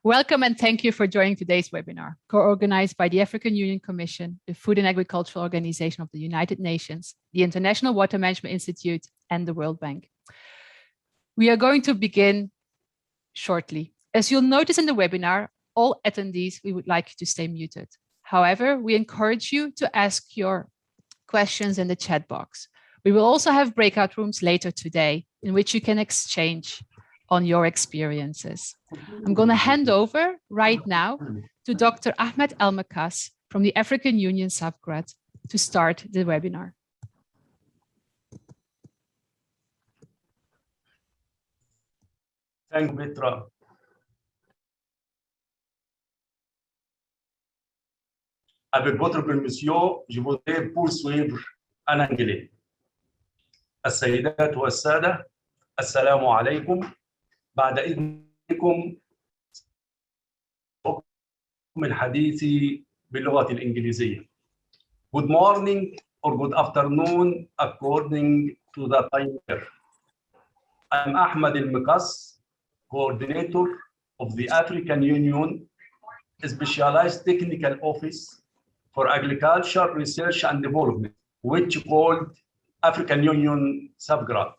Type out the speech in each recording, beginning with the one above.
Welcome and thank you for joining today's webinar, co-organized by the African Union Commission, the Food and Agricultural Organization of the United Nations, the International Water Management Institute, and the World Bank. We are going to begin shortly. As you'll notice in the webinar, all attendees, we would like you to stay muted. However, we encourage you to ask your questions in the chat box. We will also have breakout rooms later today in which you can exchange on your experiences. I'm going to hand over right now to Dr. Ahmed Elmakas from the African Union SAFGRAD to start the webinar. Thank you, Petra. Avec votre permission, je voudrais poursuivre en anglais. السيدات والسادة، السلام عليكم. بعد إذنكم من حديثي باللغة الإنجليزية. Good morning or good afternoon according to the time here. I'm Ahmed Elmakas, coordinator of the African Union Specialized Technical Office for Agriculture Research and Development, which called African Union SAFGRAD.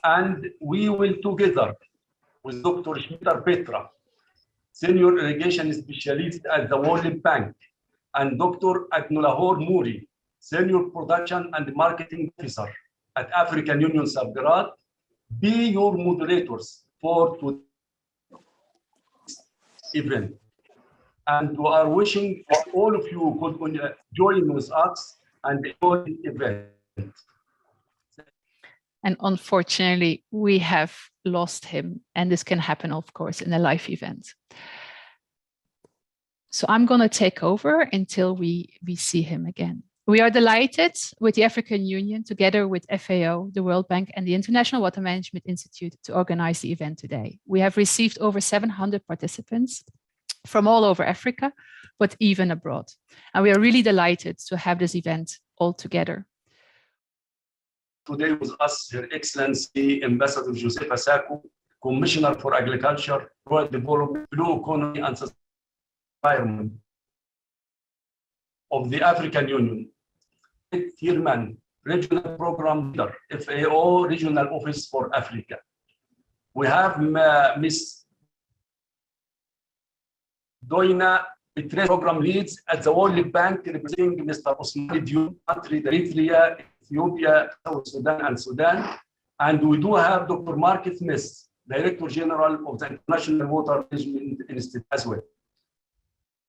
And we will together with Dr. Schmitter Petra, Senior Irrigation Specialist at the World Bank, and Dr. Adnulahor Mouri, Senior Production and Marketing Officer at African Union SAFGRAD, be your moderators for today's event. And we are wishing all of you could join with us and enjoy the event. And unfortunately, we have lost him, and this can happen, of course, in a live event. So I'm going to take over until we see him again. We are delighted with the African Union, together with FAO, the World Bank, and the International Water Management Institute to organize the event today. We have received over 700 participants from all over Africa, but even abroad. And we are really delighted to have this event all together. Today with us, Her Excellency Ambassador Joseph Asako, Commissioner for Agriculture, Rural Development, Blue Economy and Environment of the African Union. Thierman, Regional Program Leader, FAO Regional Office for Africa. We have Ms. Doina, Program Leads at the World Bank, representing Mr. Osman Diou, country Eritrea, Ethiopia, South Sudan, and Sudan. And we do have Dr. Mark Smith, Director General of the International Water Management Institute as well.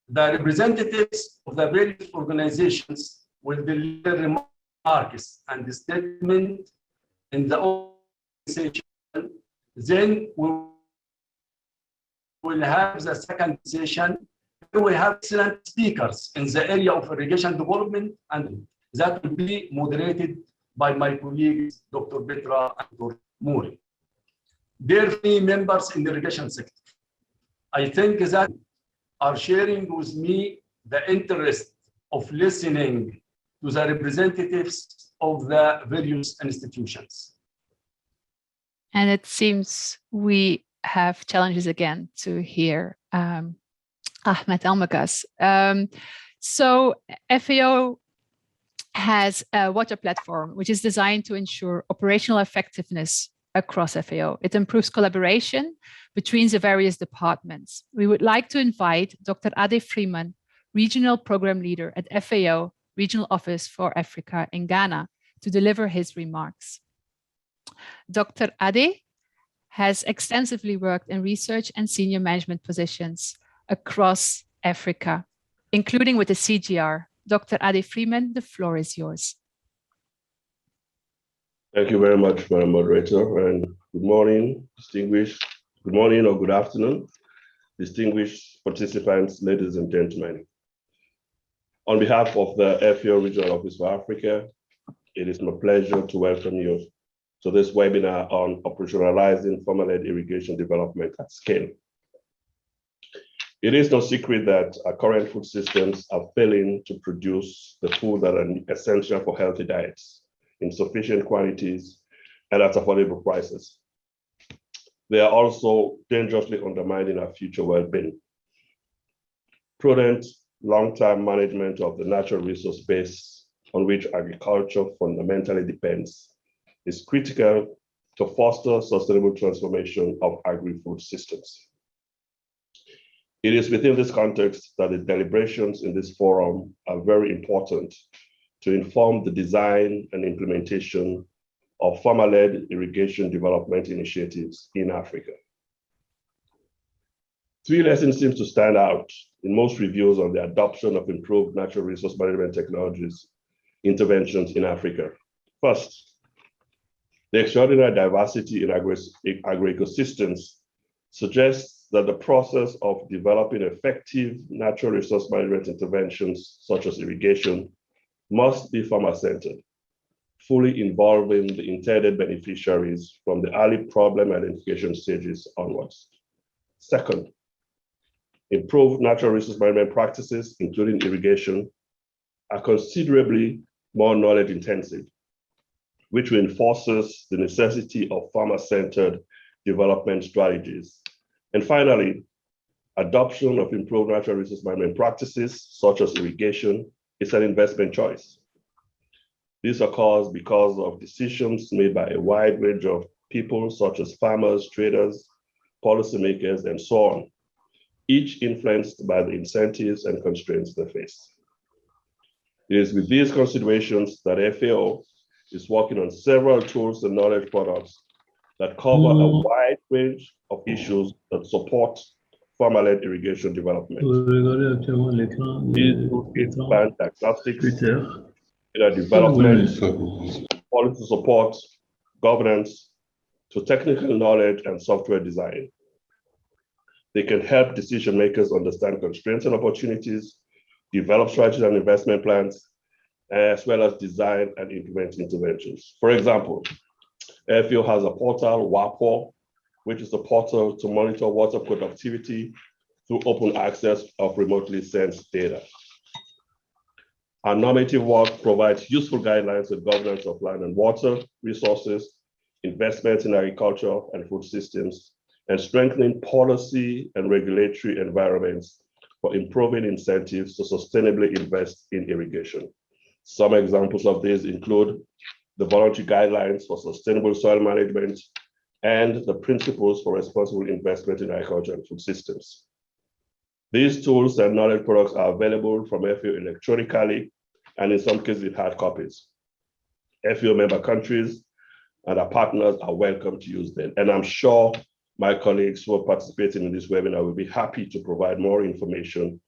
The representatives of the various organizations will deliver remarks and the statement in the organization. Then we will have the second session. We have excellent speakers in the area of irrigation development, and that will be moderated by my colleagues, Dr. Petra and Dr. Mouri. Dear members in the irrigation sector, I think that are sharing with me the interest of listening to the representatives of the various institutions. And it seems we have challenges again to hear Ahmed Elmakas. So FAO has a water platform which is designed to ensure operational effectiveness across FAO. It improves collaboration between the various departments. We would like to invite Dr. Ade Freeman, Regional Program Leader at FAO Regional Office for Africa in Ghana, to deliver his remarks. Dr. Ade has extensively worked in research and senior management positions across Africa, including with the CGR. Dr. Ade Freeman, the floor is yours. Thank you very much, Madam Moderator, and good morning, good morning or good afternoon, distinguished participants, ladies and gentlemen. On behalf of the FAO Regional Office for Africa, it is my pleasure to welcome you to this webinar on operationalizing farmer-led irrigation development at scale. It is no secret that our current food systems are failing to produce the food that are essential for healthy diets in sufficient quantities and at affordable prices. they are also dangerously undermining our future well-being. Prudent, long-term management of the natural resource base on which agriculture fundamentally depends is critical to foster sustainable transformation of agri-food systems. It is within this context that the deliberations in this forum are very important to inform the design and implementation of farmer-led irrigation development initiatives in Africa. Three lessons seem to stand out in most reviews on the adoption of improved natural resource management technologies interventions in Africa. First, the extraordinary diversity in agri-ecosystems suggests that the process of developing effective natural resource management interventions, such as irrigation, must be farmer-centered, fully involving the intended beneficiaries from the early problem identification stages onwards. Second, improved natural resource management practices, including irrigation, are considerably more knowledge intensive, which reinforces the necessity of farmer-centered development strategies. And finally, adoption of improved natural resource management practices, such as irrigation, is an investment choice. This occurs because of decisions made by a wide range of people, such as farmers, traders, policymakers, and so on, each influenced by the incentives and constraints they face. It is with these considerations that FAO is working on several tools and knowledge products that cover a wide range of issues that support farmer-led irrigation development. These tools expand diagnostics, data development, policy support, governance, to technical knowledge and software design. They can help decision makers understand constraints and opportunities, develop strategies and investment plans, as well as design and implement interventions. For example, FAO has a portal, WAPO, which is a portal to monitor water productivity through open access of remotely sensed data. Our normative work provides useful guidelines for governance of land and water resources, investments in agriculture and food systems, and strengthening policy and regulatory environments for improving incentives to sustainably invest in irrigation. Some examples of these include the voluntary guidelines for sustainable soil management and the principles for responsible investment in agriculture and food systems. These tools and knowledge products are available from FAO electronically and in some cases in hard copies. FAO member countries and our partners are welcome to use them. And I'm sure my colleagues who are participating in this webinar will be happy to provide more information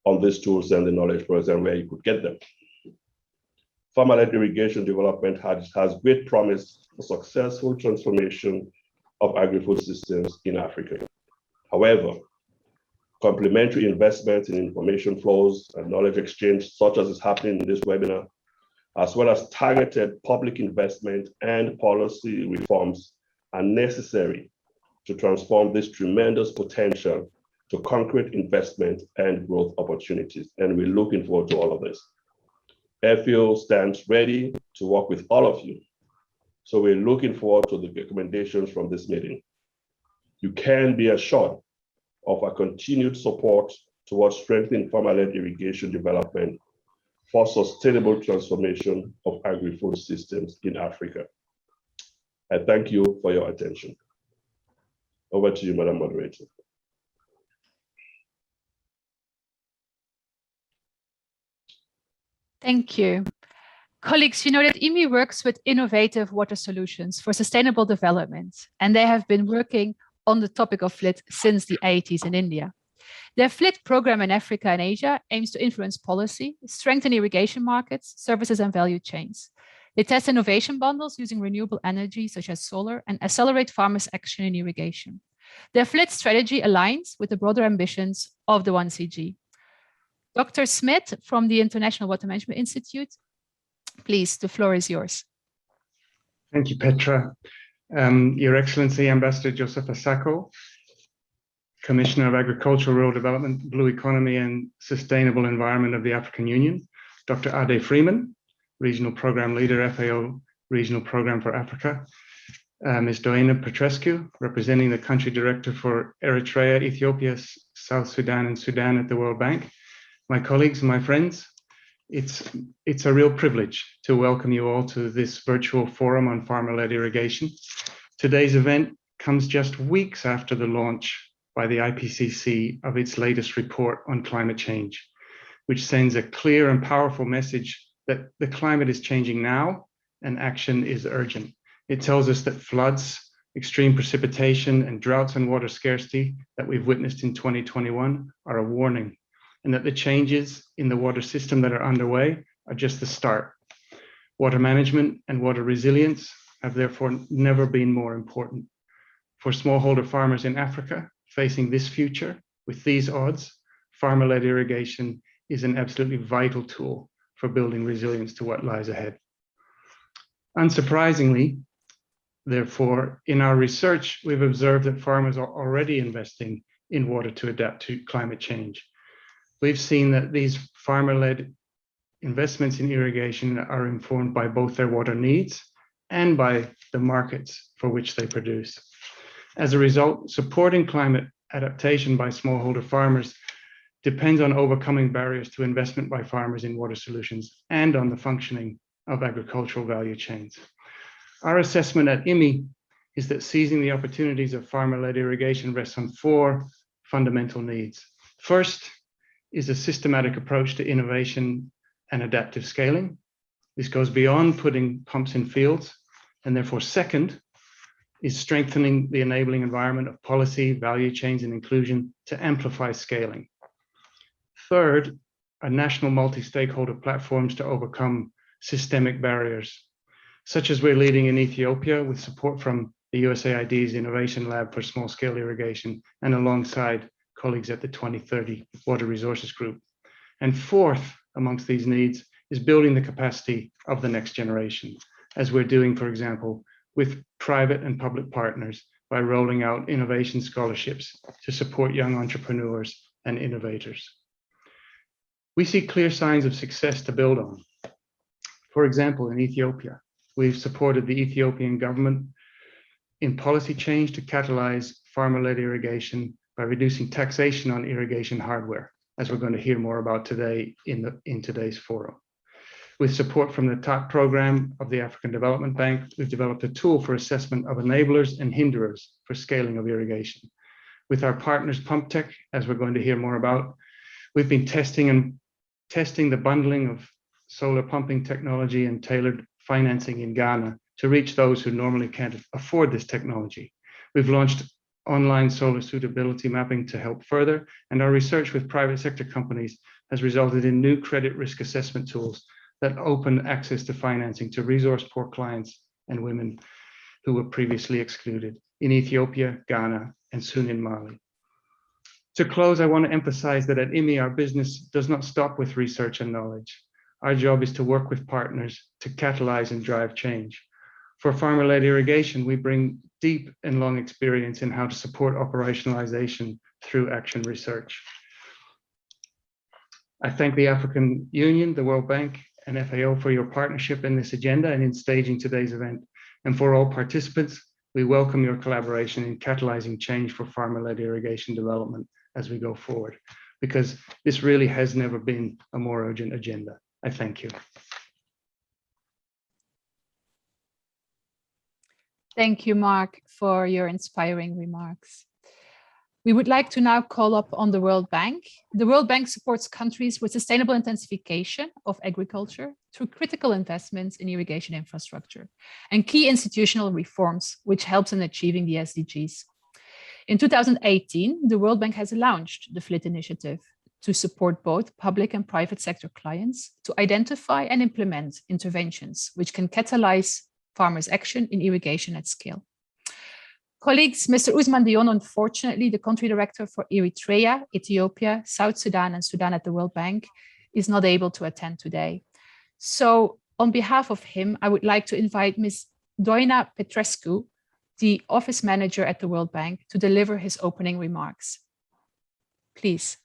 on these tools and the knowledge products and where you could get them. Farmer-led irrigation development has great promise for successful transformation of agri-food systems in Africa. However, complementary investments in information flows and knowledge exchange, such as is happening in this webinar, as well as targeted public investment and policy reforms are necessary to transform this tremendous potential to concrete investment and growth opportunities. And we're looking forward to all of this. FAO stands ready to work with all of you. So we're looking forward to the recommendations from this meeting. You can be assured of our continued support towards strengthening farmer-led irrigation development for sustainable transformation of agri-food systems in Africa. I thank you for your attention. Over to you, Madam Moderator. Thank you. Colleagues, you know that IWMI works with innovative water solutions for sustainable development, and they have been working on the topic of FLID since the 80s in India. Their FLID program in Africa and Asia aims to influence policy, strengthen irrigation markets, services, and value chains. They test innovation bundles using renewable energy, such as solar, and accelerate farmers' action in irrigation. Their FLID strategy aligns with the broader ambitions of the 1CG. Dr. Smith from the International Water Management Institute, please, the floor is yours. Thank you, Petra. Your Excellency, Ambassador Joseph Asako, Commissioner of Agriculture, Rural Development, Blue Economy and Sustainable Environment of the African Union, Dr. Ade Freeman, Regional Program Leader, FAO Regional Program for Africa, Ms. Doina Petrescu, representing the country director for Eritrea, Ethiopia, South Sudan, and Sudan at the World Bank. My colleagues and my friends, it's a real privilege to welcome you all to this virtual forum on farmer-led irrigation. Today's event comes just weeks after the launch by the IPCC of its latest report on climate change, which sends a clear and powerful message that the climate is changing now and action is urgent. It tells us that floods, extreme precipitation, and droughts and water scarcity that we've witnessed in 2021 are a warning, and that the changes in the water system that are underway are just the start. Water management and water resilience have therefore never been more important. For smallholder farmers in Africa facing this future with these odds, farmer-led irrigation is an absolutely vital tool for building resilience to what lies ahead. Unsurprisingly, therefore, in our research, we've observed that farmers are already investing in water to adapt to climate change. We've seen that these farmer-led investments in irrigation are informed by both their water needs and by the markets for which they produce. As a result, supporting climate adaptation by smallholder farmers depends on overcoming barriers to investment by farmers in water solutions and on the functioning of agricultural value chains. Our assessment at IWMI is that seizing the opportunities of farmer-led irrigation rests on four fundamental needs. First is a systematic approach to innovation and adaptive scaling. This goes beyond putting pumps in fields, and therefore second is strengthening the enabling environment of policy, value chains, and inclusion to amplify scaling. Third are national multi-stakeholder platforms to overcome systemic barriers, such as we're leading in Ethiopia with support from the USAID's Innovation Lab for Small-Scale Irrigation and alongside colleagues at the 2030 Water Resources Group. And fourth amongst these needs is building the capacity of the next generation, as we're doing, for example, with private and public partners by rolling out innovation scholarships to support young entrepreneurs and innovators. We see clear signs of success to build on. For example, in Ethiopia, we've supported the Ethiopian government in policy change to catalyze farmer-led irrigation by reducing taxation on irrigation hardware, as we're going to hear more about today in today's forum. With support from the TAP program of the African Development Bank, we've developed a tool for assessment of enablers and hinderers for scaling of irrigation. With our partners PumpTech, as we're going to hear more about, we've been testing the bundling of solar pumping technology and tailored financing in Ghana to reach those who normally can't afford this technology. We've launched online solar suitability mapping to help further, and our research with private sector companies has resulted in new credit risk assessment tools that open access to financing to resource-poor clients and women who were previously excluded in Ethiopia, Ghana, and soon in Mali. To close, I want to emphasize that at IWMI, our business does not stop with research and knowledge. Our job is to work with partners to catalyze and drive change. For farmer-led irrigation, we bring deep and long experience in how to support operationalization through action research. I thank the African Union, the World Bank, and FAO for your partnership in this agenda and in staging today's event. And for all participants, we welcome your collaboration in catalyzing change for farmer-led irrigation development as we go forward, because this really has never been a more urgent agenda. I thank you. Thank you, Mark, for your inspiring remarks. We would like to now call up on the World Bank. The World Bank supports countries with sustainable intensification of agriculture through critical investments in irrigation infrastructure and key institutional reforms, which helps in achieving the SDGs. In 2018, the World Bank has launched the FLID initiative to support both public and private sector clients to identify and implement interventions which can catalyze farmers' action in irrigation at scale. Colleagues, Mr. Usman Dion, unfortunately, the country director for Eritrea, Ethiopia, South Sudan, and Sudan at the World Bank, is not able to attend today. So on behalf of him, I would like to invite Ms. Doina Petrescu, the office manager at the World Bank, to deliver his opening remarks. Please.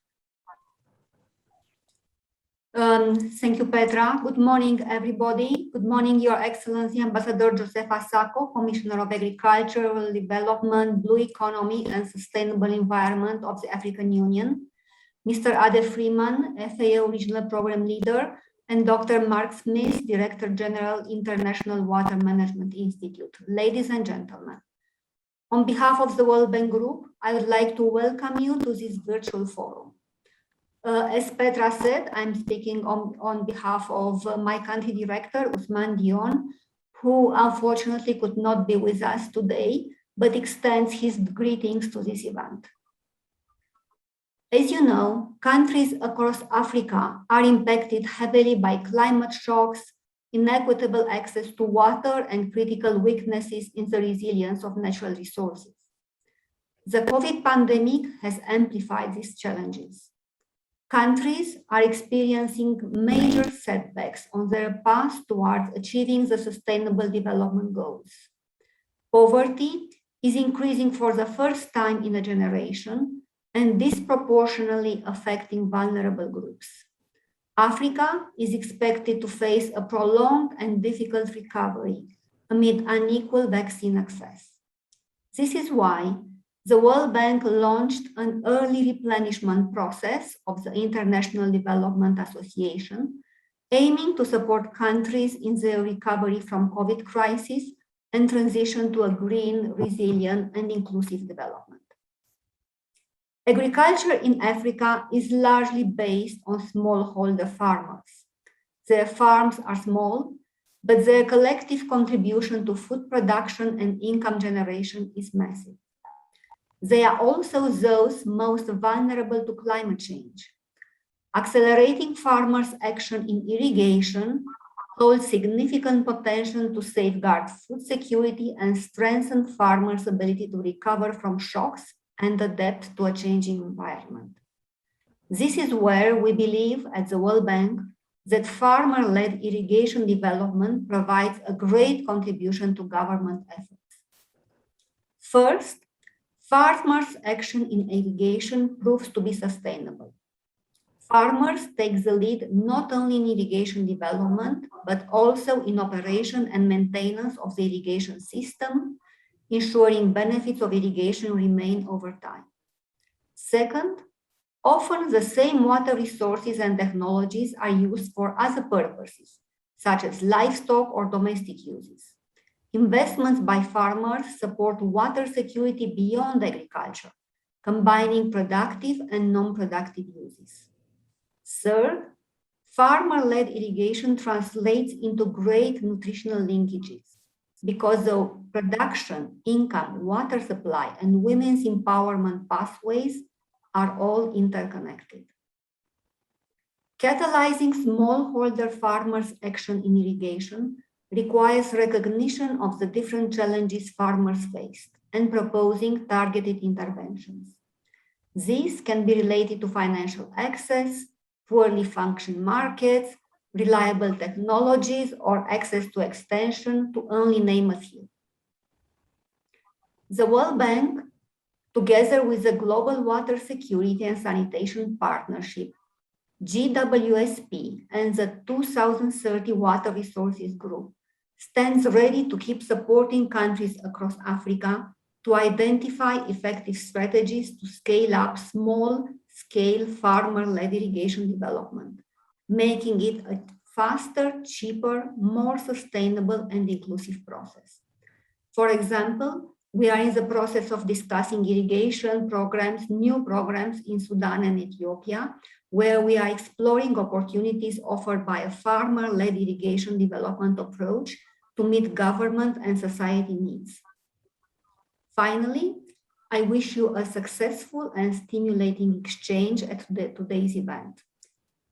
Thank you, Petra. Good morning, everybody. Good morning, Your Excellency, Ambassador Josefa Sacco, Commissioner of Agriculture, Rural Development, Blue Economy and Sustainable Environment of the African Union, Mr. Ade Freeman, FAO Regional Program Leader, and Dr. Mark Smith, Director General, International Water Management Institute. Ladies and gentlemen, on behalf of the World Bank Group, I would like to welcome you to this virtual forum. As Petra said, I'm speaking on behalf of my country director, Usman Dion, who unfortunately could not be with us today, but extends his greetings to this event. As you know, countries across Africa are impacted heavily by climate shocks, inequitable access to water, and critical weaknesses in the resilience of natural resources. The COVID pandemic has amplified these challenges. Countries are experiencing major setbacks on their path towards achieving the Sustainable Development Goals. Poverty is increasing for the first time in a generation and disproportionately affecting vulnerable groups. Africa is expected to face a prolonged and difficult recovery amid unequal vaccine access. This is why the World Bank launched an early replenishment process of the International Development Association, aiming to support countries in their recovery from COVID crisis and transition to a green, resilient, and inclusive development. Agriculture in Africa is largely based on smallholder farmers. Their farms are small, but their collective contribution to food production and income generation is massive. They are also those most vulnerable to climate change. Accelerating farmers' action in irrigation holds significant potential to safeguard food security and strengthen farmers' ability to recover from shocks and adapt to a changing environment. This is where we believe at the World Bank that farmer-led irrigation development provides a great contribution to government efforts. First, farmers' action in irrigation proves to be sustainable. Farmers take the lead not only in irrigation development, but also in operation and maintenance of the irrigation system, ensuring benefits of irrigation remain over time. Second, often the same water resources and technologies are used for other purposes, such as livestock or domestic uses. Investments by farmers support water security beyond agriculture, combining productive and non-productive uses. Third, farmer-led irrigation translates into great nutritional linkages because the production, income, water supply, and women's empowerment pathways are all interconnected. Catalyzing smallholder farmers' action in irrigation requires recognition of the different challenges farmers faced and proposing targeted interventions. These can be related to financial access, poorly functioning markets, reliable technologies, or access to extension, to only name a few. The World Bank, together with the Global Water Security and Sanitation Partnership, GWSP, and the 2030 Water Resources Group, stands ready to keep supporting countries across Africa to identify effective strategies to scale up small-scale farmer-led irrigation development, making it a faster, cheaper, more sustainable, and inclusive process. For example, we are in the process of discussing irrigation programs, new programs in Sudan and Ethiopia, where we are exploring opportunities offered by a farmer-led irrigation development approach to meet government and society needs. Finally, I wish you a successful and stimulating exchange at today's event.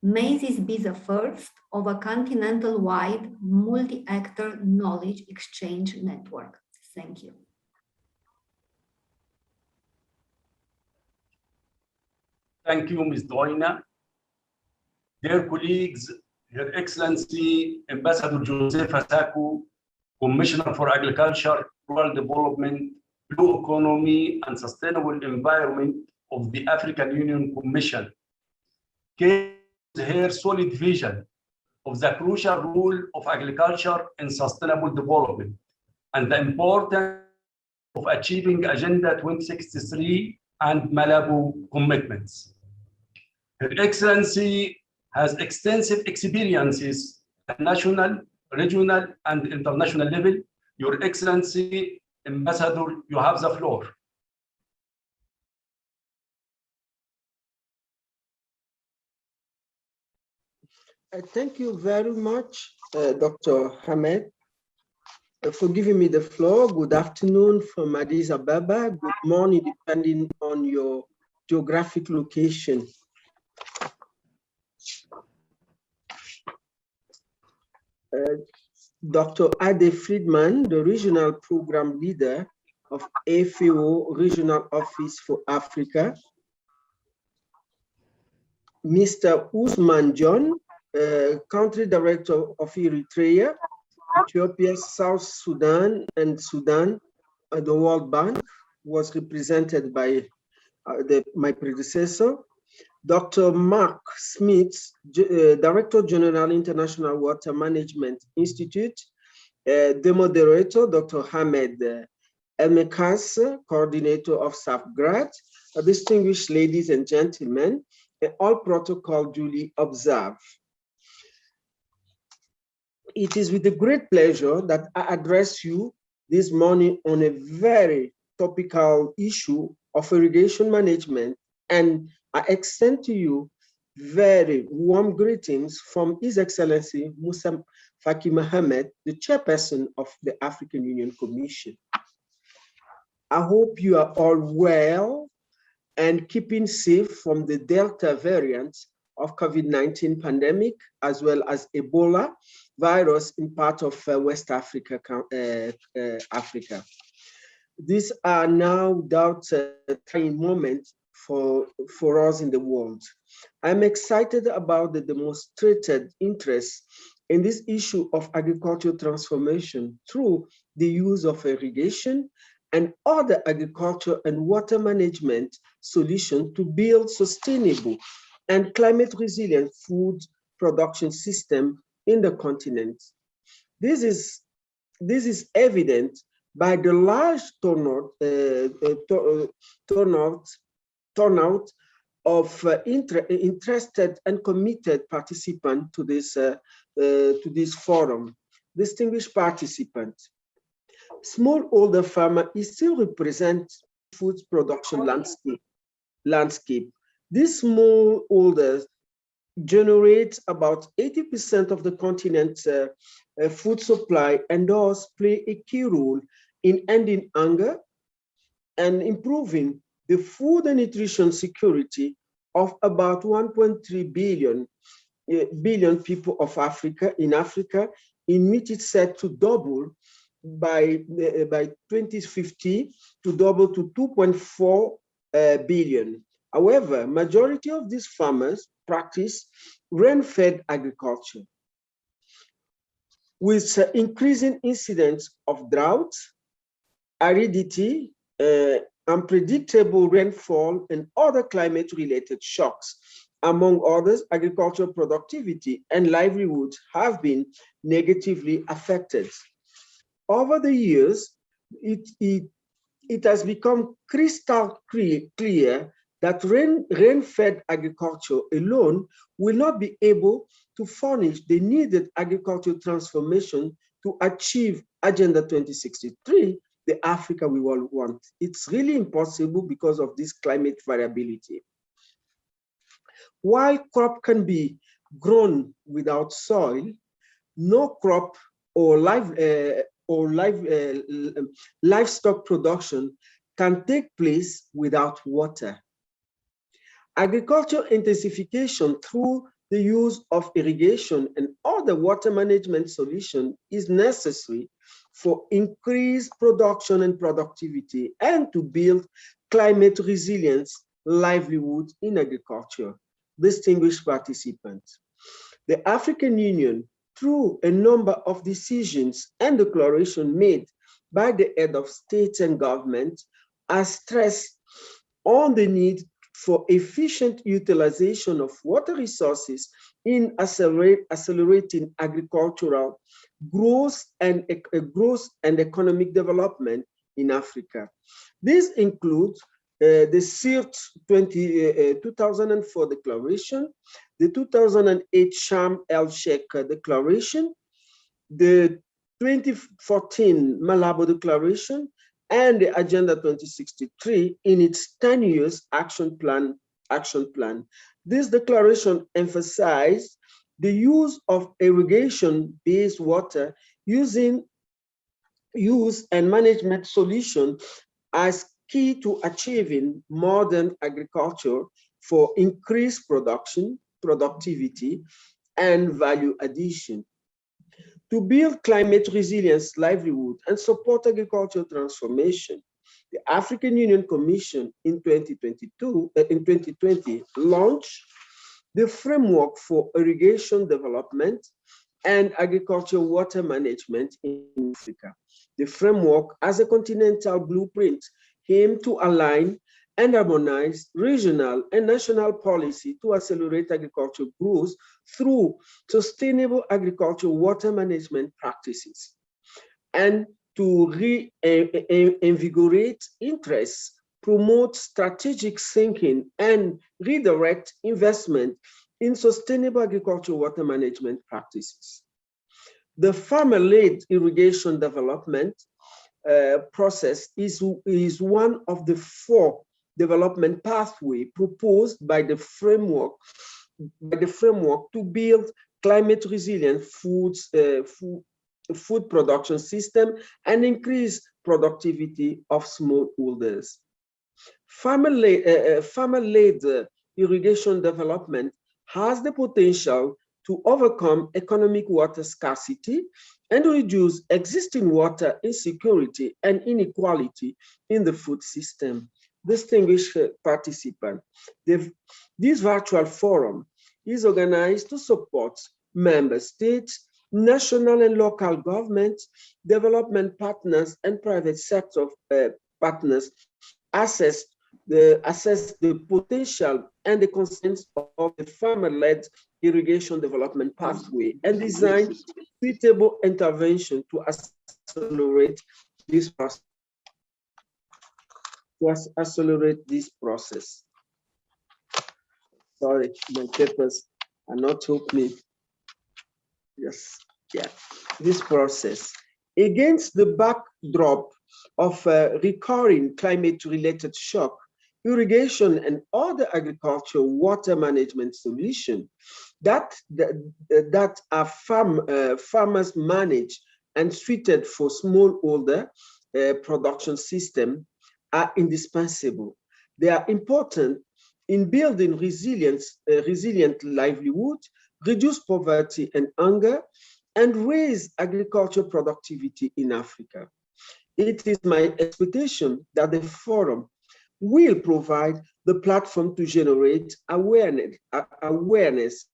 May this be the first of a continental-wide multi-actor knowledge exchange network. Thank you. Thank you, Ms. Doina. Dear colleagues, Her Excellency Ambassador Josefa Sacco, Commissioner for Agriculture, Rural Development, Blue Economy, and Sustainable Environment of the African Union Commission, came her solid vision of the crucial role of agriculture in sustainable development and the importance of achieving Agenda 2063 and Malawi commitments. Her Excellency has extensive experiences at national, regional, and international level. Your Excellency, Ambassador, you have the floor. Thank you very much, Dr. Hamed, for giving me the floor. Good afternoon from Addis Ababa. Good morning, depending on your geographic location. Dr. Ade Friedman, the Regional Program Leader of FAO Regional Office for Africa. Mr. Usman John, Country Director of Eritrea, Ethiopia, South Sudan, and Sudan, the World Bank, was represented by my predecessor. Dr. Mark Smith, Director General, International Water Management Institute, the moderator, Dr. Hamed Elmekas, Coordinator of SAFGRAD, distinguished ladies and gentlemen, all protocol duly observed. It is with a great pleasure that I address you this morning on a very topical issue of irrigation management, and I extend to you very warm greetings from His Excellency Musa Faki Mohammed, the chairperson of the African Union Commission. I hope you are all well and keeping safe from the Delta variant of COVID-19 pandemic, as well as Ebola virus in part of West Africa. These are now without trying moments for us in the world. I'm excited about the demonstrated interest in this issue of agricultural transformation through the use of irrigation and other agriculture and water management solutions to build sustainable and climate resilient food production system in the continent. This is evident by the large turnout of interested and committed participants to this forum. Distinguished participants, smallholder farmer still represent food production landscape. These smallholders generate about 80% of the continent's food supply and thus play a key role in ending hunger and improving the food and nutrition security of about 1.3 billion people of Africa, in which it's set to double by 2050 to double to 2.4 billion. However, majority of these farmers practice rain-fed agriculture. With increasing incidence of drought, aridity, unpredictable rainfall, and other climate-related shocks. Among others, agricultural productivity and livelihoods have been negatively affected. Over the years, it has become crystal clear that rain-fed agriculture alone will not be able to furnish the needed agricultural transformation to achieve Agenda 2063, the Africa we all want. It's really impossible because of this climate variability. While crop can be grown without soil, no crop or livestock production can take place without water. Agricultural intensification through the use of irrigation and other water management solutions is necessary for increased production and productivity and to build climate resilience livelihood in agriculture. Distinguished participants, the African Union, through a number of decisions and declarations made by the head of states and government, has stressed on the need for efficient utilization of water resources in accelerating agricultural growth and economic development in Africa. This includes the CIRT 2004 declaration, the 2008 Sharm el-Sheikh declaration, the 2014 Malabo declaration, and the Agenda 2063 in its 10 years action plan. This declaration emphasized the use of irrigation-based water use and management solutions as key to achieving modern agriculture for increased production, productivity, and value addition. To build climate resilience livelihood and support agricultural transformation, the African Union Commission in 2020 launched the framework for irrigation development and agricultural water management in Africa. The framework, as a continental blueprint, aimed to align and harmonize regional and national policy to accelerate agricultural growth through sustainable agricultural water management practices, and to reinvigorate interests, promote strategic thinking, and redirect investment in sustainable agricultural water management practices. The farmer-led irrigation development process is one of the 4 development pathways proposed by the framework to build climate resilient food production system and increase productivity of smallholders. Farmer-led irrigation development has the potential to overcome economic water scarcity and reduce existing water insecurity and inequality in the food system. Distinguished participants, this virtual forum is organized to support member states, national and local governments, development partners, and private sector partners assess the potential and the constraints of the farmer-led irrigation development pathway and design suitable intervention to accelerate this process. Sorry, my papers are not helping me. Yes, yeah, this process. Against the backdrop of recurring climate-related shock, irrigation and other agricultural water management solutions that are farmers manage and suited for smallholder production system are indispensable. They are important in building resilient livelihood, reduce poverty and hunger, and raise agricultural productivity in Africa. It is my expectation that the forum will provide the platform to generate awareness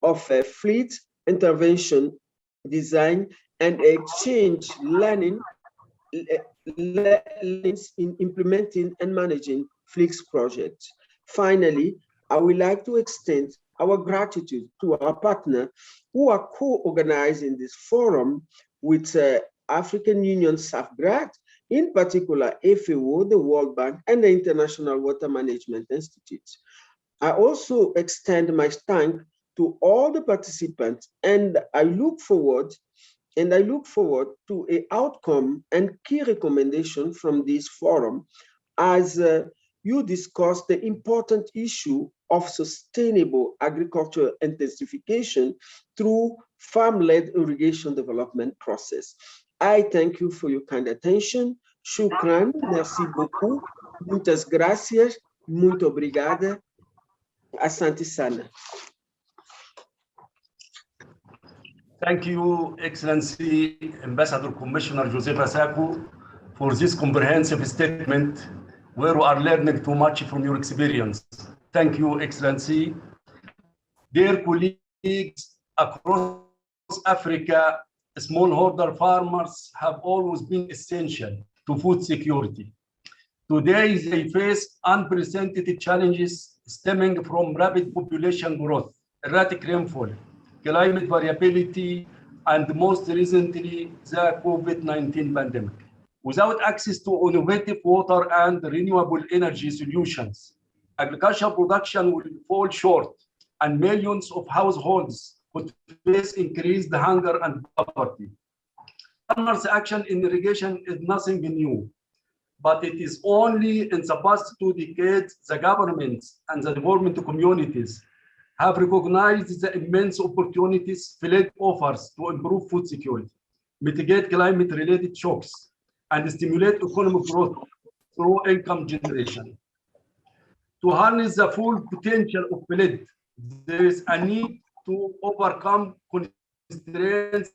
of FLID intervention, design, and exchange learning in implementing and managing FLID projects. Finally, I would like to extend our gratitude to our partner who are co-organizing this forum with African Union SAFGRAD, in particular FAO, the World Bank, and the International Water Management Institute. I also extend my thanks to all the participants, and I look forward to an outcome and key recommendation from this forum as you discuss the important issue of sustainable agricultural intensification through farm-led irrigation development process. I thank you for your kind attention. Shukran, merci beaucoup, muitas gracias, muito obrigada, asante sana. Thank you, Excellency Ambassador Commissioner Josefa Sako, for this comprehensive statement where we are learning too much from your experience. Thank you, Excellency. Dear colleagues across Africa, smallholder farmers have always been essential to food security. Today, they face unprecedented challenges stemming from rapid population growth, erratic rainfall, climate variability, and most recently, the COVID-19 pandemic. Without access to innovative water and renewable energy solutions, agricultural production will fall short, and millions of households could face increased hunger and poverty. Farmers' action in irrigation is nothing new, but it is only in the past 2 decades the governments and the development communities have recognized the immense opportunities FLID offers to improve food security, mitigate climate-related shocks, and stimulate economic growth through income generation. To harness the full potential of FLID, there is a need to overcome constraints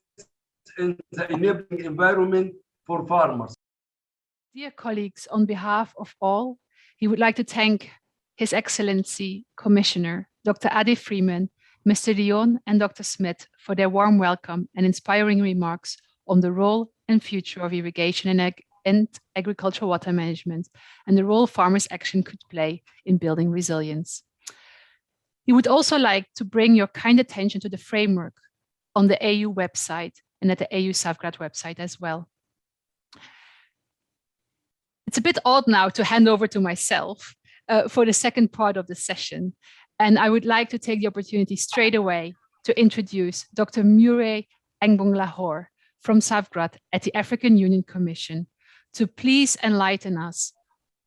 in the enabling environment for farmers. Dear colleagues, on behalf of all, he would like to thank His Excellency Commissioner, Dr. Adi Freeman, Mr. Dion, and Dr. Smith for their warm welcome and inspiring remarks on the role and future of irrigation and agricultural water management and the role farmers' action could play in building resilience. He would also like to bring your kind attention to the framework on the AU website and at the AU SAFGRAD website as well. It's a bit odd now to hand over to myself for the second part of the session. And I would like to take the opportunity straight away to introduce Dr. Murray Engbong-Lahore from SAFGRAD at the African Union Commission to please enlighten us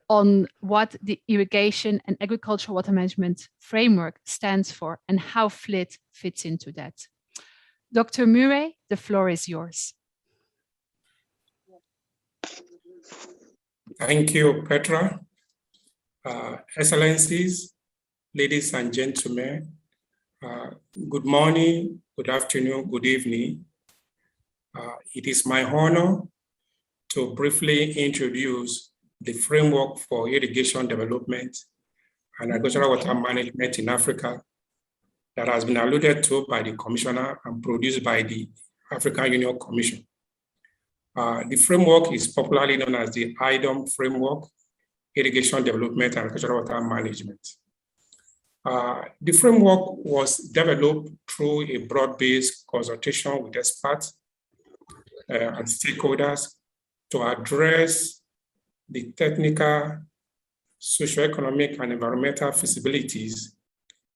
on what the Irrigation and Agricultural Water Management Framework stands for and how FLID fits into that. Dr. Murray, the floor is yours. Thank you, Petra. Excellencies, ladies and gentlemen, good morning, good afternoon, good evening. It is my honor to briefly introduce the framework for irrigation development and agricultural water management in Africa that has been alluded to by the Commissioner and produced by the African Union Commission. The framework is popularly known as the IWMI framework, Irrigation Development and Agricultural Water Management. The framework was developed through a broad-based consultation with experts and stakeholders to address the technical, socioeconomic, and environmental feasibilities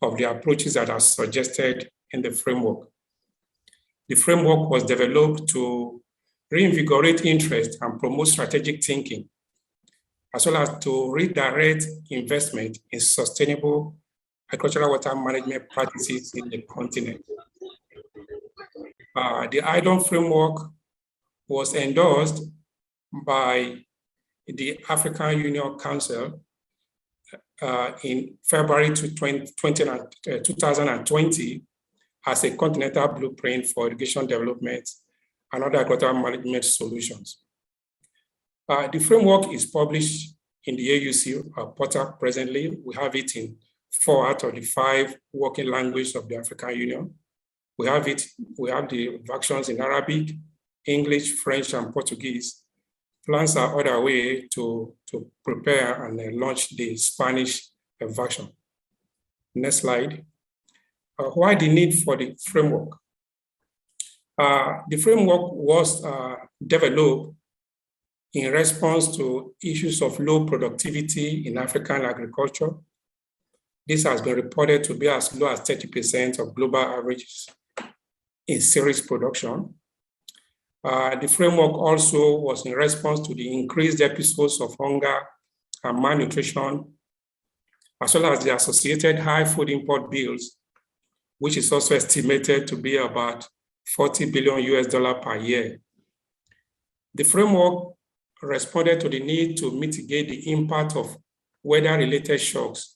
of the approaches that are suggested in the framework. The framework was developed to reinvigorate interest and promote strategic thinking, as well as to redirect investment in sustainable agricultural water management practices in the continent. The IWMI framework was endorsed by the African Union Council in February 2020 as a continental blueprint for irrigation development and other agricultural management solutions. The framework is published in the AUC portal presently. We have it in 4 out of the 5 working languages of the African Union. We have the versions in Arabic, English, French, and Portuguese. Plans are on their way to prepare and launch the Spanish version. Next slide. Why the need for the framework? The framework was developed in response to issues of low productivity in African agriculture. This has been reported to be as low as 30% of global averages in cereals production. The framework also was in response to the increased episodes of hunger and malnutrition, as well as the associated high food import bills, which is also estimated to be about $40 billion per year. The framework responded to the need to mitigate the impact of weather-related shocks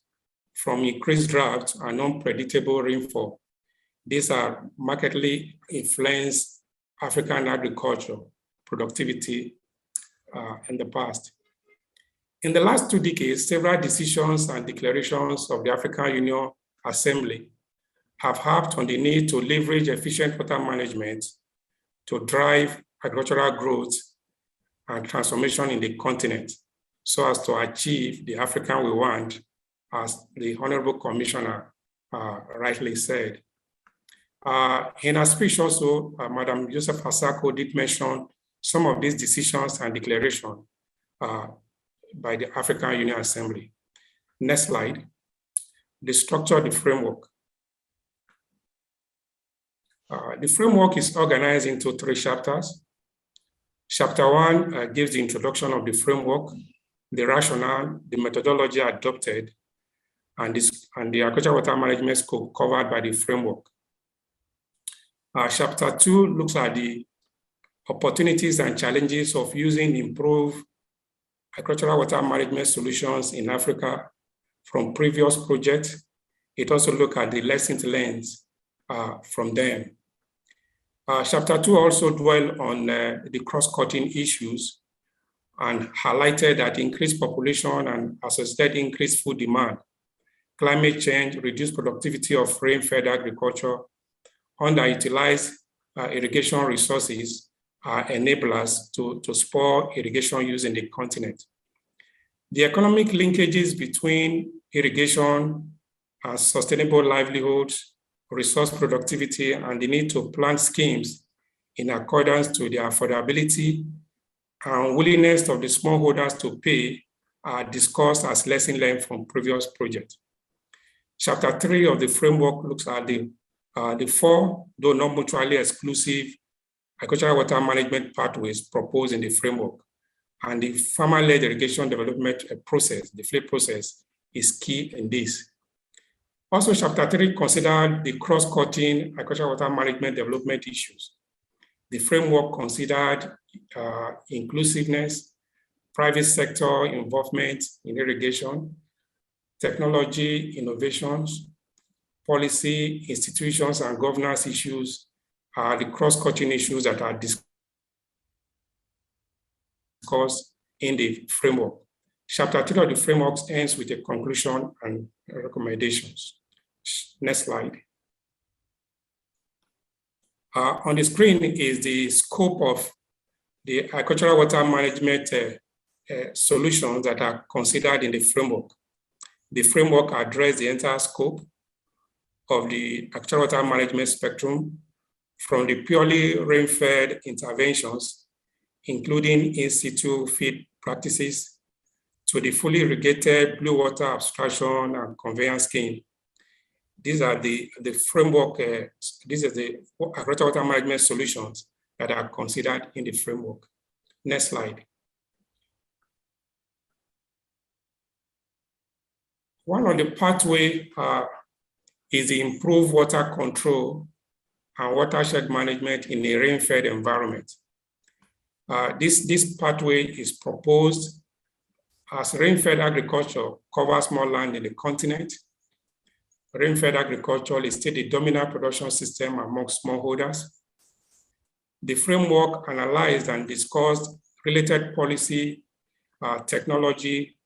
from increased drought and unpredictable rainfall. These are markedly influenced African agriculture productivity in the past. In the last 2 decades, several decisions and declarations of the African Union Assembly have harped on the need to leverage efficient water management to drive agricultural growth and transformation in the continent. so as to achieve the African we want, as the Honorable Commissioner rightly said. In her speech also, Madam Joseph Asako did mention some of these decisions and declarations by the African Union Assembly. Next slide. The structure of the framework. The framework is organized into 3 chapters. Chapter 1 gives the introduction of the framework, the rationale, the methodology adopted, and the agricultural water management scope covered by the framework. Chapter 2 looks at the opportunities and challenges of using improved agricultural water management solutions in Africa from previous projects. It also looks at the lessons learned from them. Chapter 2 also dwell on the cross-cutting issues and highlighted that increased population and associated increased food demand, climate change, reduced productivity of rain-fed agriculture, underutilized irrigation resources are enablers to spur irrigation use in the continent. The economic linkages between irrigation and sustainable livelihoods, resource productivity, and the need to plan schemes in accordance to the affordability and willingness of the smallholders to pay are discussed as lessons learned from previous projects. Chapter 3 of the framework looks at the 4, though not mutually exclusive, agricultural water management pathways proposed in the framework. And the farmer-led irrigation development process, the FLID process, is key in this. Also, Chapter 3 considered the cross-cutting agricultural water management development issues. The framework considered inclusiveness, private sector involvement in irrigation, technology innovations, policy, institutions, and governance issues are the cross-cutting issues that are discussed in the framework. Chapter 3 of the framework ends with a conclusion and recommendations. Next slide. On the screen is the scope of the agricultural water management solutions that are considered in the framework. The framework addresses the entire scope of the agricultural water management spectrum, from the purely rain-fed interventions, including in-situ feed practices, to the fully irrigated blue water abstraction and conveyance scheme. These are the framework, these are the agricultural water management solutions that are considered in the framework. Next slide. One of the pathways is the improved water control and watershed management in a rain-fed environment. This pathway is proposed as rain-fed agriculture covers more land in the continent. Rain-fed agriculture is still the dominant production system among smallholders. The framework analyzed and discussed related policy, technology,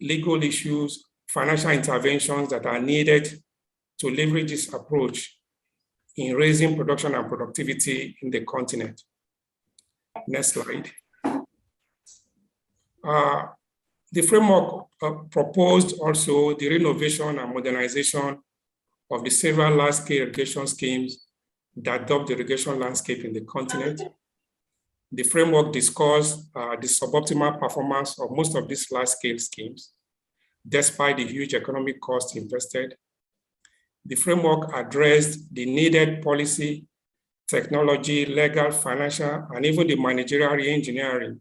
legal issues, financial interventions that are needed to leverage this approach in raising production and productivity in the continent. Next slide. The framework proposed also the renovation and modernization of the several large-scale irrigation schemes that adopt the irrigation landscape in the continent. The framework discussed the suboptimal performance of most of these large-scale schemes, despite the huge economic costs invested. The framework addressed the needed policy, technology, legal, financial, and even the managerial re-engineering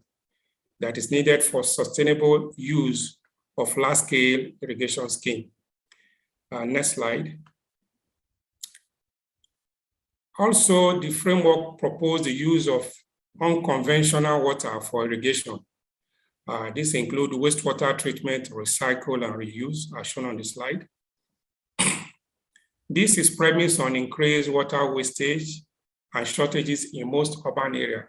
that is needed for sustainable use of large-scale irrigation scheme. Next slide. Also, the framework proposed the use of unconventional water for irrigation. This includes wastewater treatment, recycle, and reuse, as shown on the slide. This is premised on increased water wastage and shortages in most urban areas,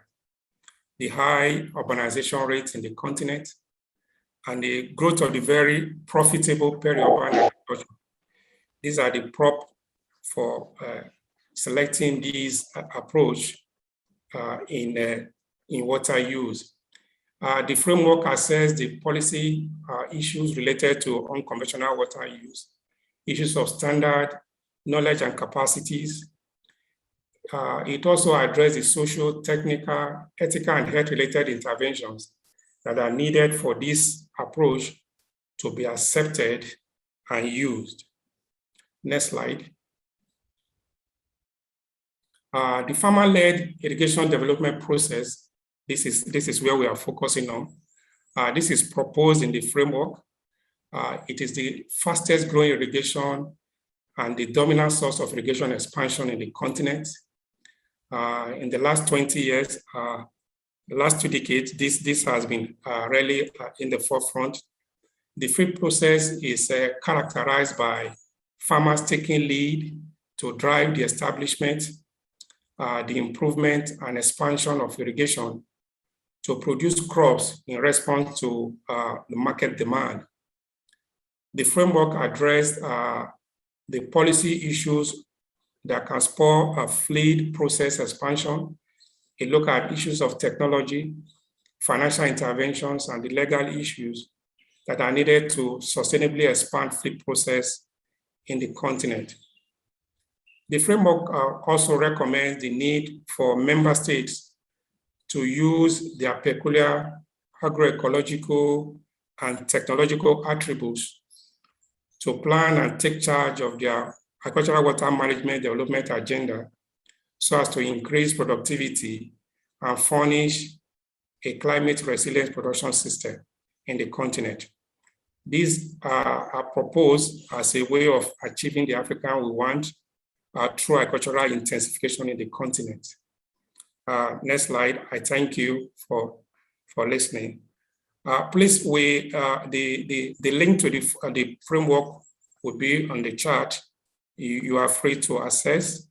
the high urbanization rates in the continent, and the growth of the very profitable peri-urban agriculture. These are the prop for selecting this approach in water use. The framework assesses the policy issues related to unconventional water use, issues of standard, knowledge and capacities. It also addresses social, technical, ethical, and health-related interventions that are needed for this approach to be accepted and used. Next slide. The farmer-led irrigation development process, this is where we are focusing on. This is proposed in the framework. It is the fastest growing irrigation and the dominant source of irrigation expansion in the continent. In the last 20 years, the last 2 decades, this has been really in the forefront. The FLID process is characterized by farmers taking lead to drive the establishment, the improvement and expansion of irrigation to produce crops in response to the market demand. The framework addressed the policy issues that can spur a FLID process expansion. It looked at issues of technology, financial interventions, and the legal issues that are needed to sustainably expand FLID process in the continent. The framework also recommends the need for member states to use their peculiar agroecological and technological attributes to plan and take charge of their agricultural water management development agenda so as to increase productivity and furnish a climate resilient production system in the continent. These are proposed as a way of achieving the African we want through agricultural intensification in the continent. Next slide. I thank you for listening. Please, the link to the framework will be on the chart. You are free to access,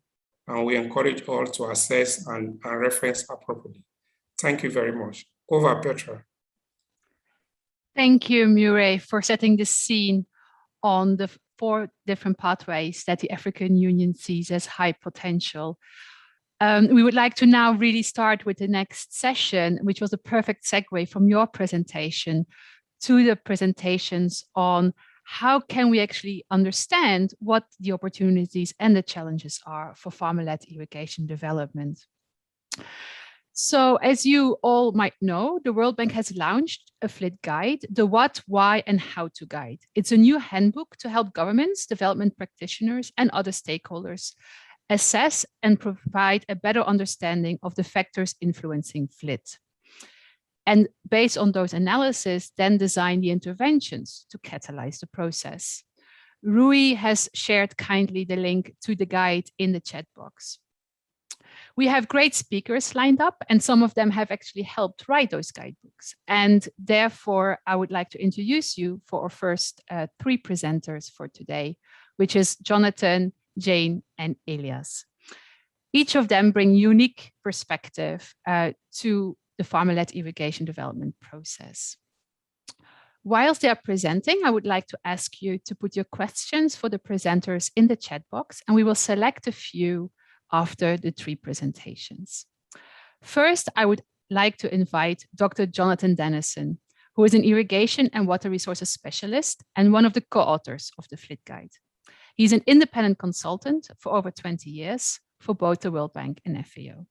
and we encourage all to access and reference appropriately. Thank you very much. Over, Petra. Thank you, Murray, for setting the scene on the 4 different pathways that the African Union sees as high potential. We would like to now really start with the next session, which was a perfect segue from your presentation to the presentations on how can we actually understand what the opportunities and the challenges are for farmer-led irrigation development. So as you all might know, the World Bank has launched a FLID guide, the What, Why, and How to Guide. It's a new handbook to help governments, development practitioners, and other stakeholders assess and provide a better understanding of the factors influencing FLID. And based on those analyses, then design the interventions to catalyze the process. Rui has shared kindly the link to the guide in the chat box. We have great speakers lined up, and some of them have actually helped write those guidebooks. And therefore, I would like to introduce you for our first 3 presenters for today, which is Jonathan, Jane, and Elias. Each of them bring unique perspective to the farmer-led irrigation development process. Whilst they are presenting, I would like to ask you to put your questions for the presenters in the chat box, and we will select a few after the 3 presentations. First, I would like to invite Dr. Jonathan Dennison, who is an irrigation and water resources specialist and one of the co-authors of the FLID Guide. He's an independent consultant for over 20 years for both the World Bank and FAO.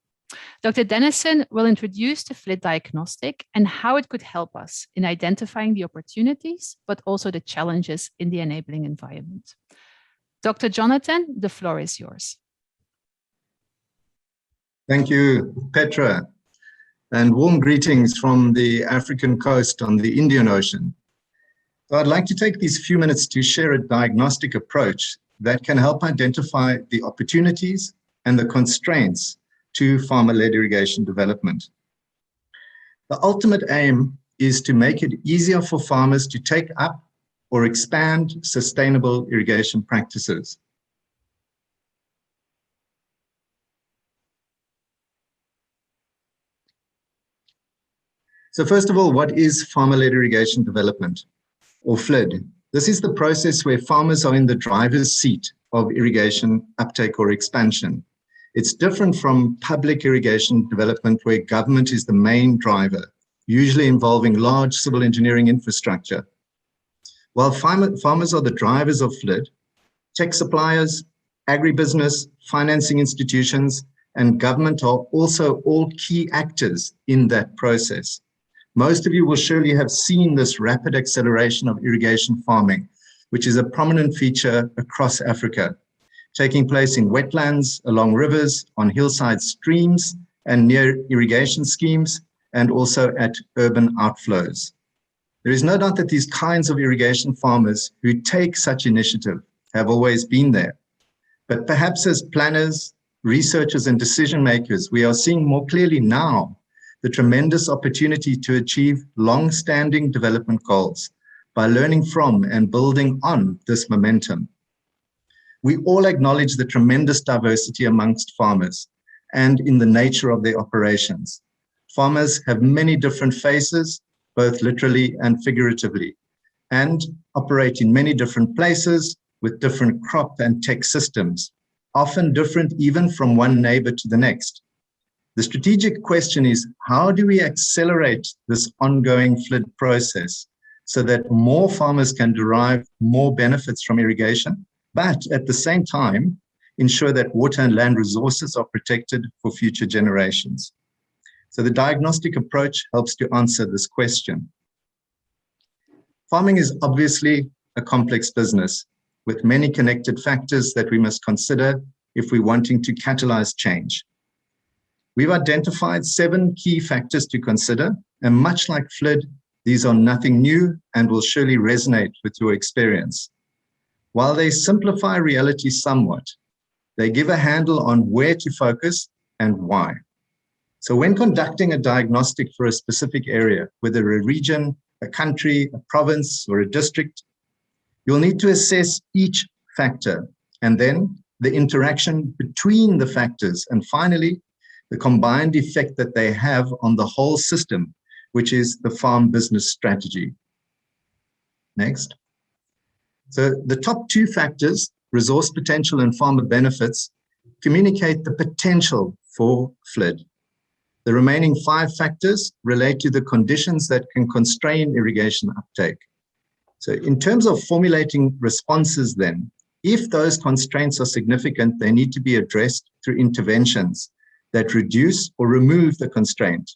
Dr. Dennison will introduce the FLID diagnostic and how it could help us in identifying the opportunities, but also the challenges in the enabling environment. Dr. Jonathan, the floor is yours. Thank you, Petra, and warm greetings from the African coast on the Indian Ocean. So I'd like to take these few minutes to share a diagnostic approach that can help identify the opportunities and the constraints to farmer-led irrigation development. The ultimate aim is to make it easier for farmers to take up or expand sustainable irrigation practices. So first of all, what is farmer-led irrigation development, or FLID? This is the process where farmers are in the driver's seat of irrigation uptake or expansion. It's different from public irrigation development where government is the main driver. usually involving large civil engineering infrastructure. While farmers are the drivers of FLID, tech suppliers, agribusiness, financing institutions, and government are also all key actors in that process. Most of you will surely have seen this rapid acceleration of irrigation farming, which is a prominent feature across Africa, taking place in wetlands, along rivers, on hillside streams, and near irrigation schemes, and also at urban outflows. There is no doubt that these kinds of irrigation farmers who take such initiative have always been there. But perhaps as planners, researchers, and decision makers, we are seeing more clearly now the tremendous opportunity to achieve long-standing development goals by learning from and building on this momentum. We all acknowledge the tremendous diversity amongst farmers and in the nature of their operations. Farmers have many different faces, both literally and figuratively, and operate in many different places with different crop and tech systems, often different even from one neighbor to the next. The strategic question is, how do we accelerate this ongoing FLID process so that more farmers can derive more benefits from irrigation, but at the same time, ensure that water and land resources are protected for future generations? So the diagnostic approach helps to answer this question. Farming is obviously a complex business with many connected factors that we must consider if we're wanting to catalyze change. We've identified 7 key factors to consider, and much like FLID, these are nothing new and will surely resonate with your experience. While they simplify reality somewhat, they give a handle on where to focus and why. So when conducting a diagnostic for a specific area, whether a region, a country, a province, or a district, you'll need to assess each factor and then the interaction between the factors, and finally, the combined effect that they have on the whole system, which is the farm business strategy. Next. So the top 2 factors, resource potential and farmer benefits, communicate the potential for FLID. The remaining 5 factors relate to the conditions that can constrain irrigation uptake. So in terms of formulating responses then, if those constraints are significant, they need to be addressed through interventions that reduce or remove the constraint,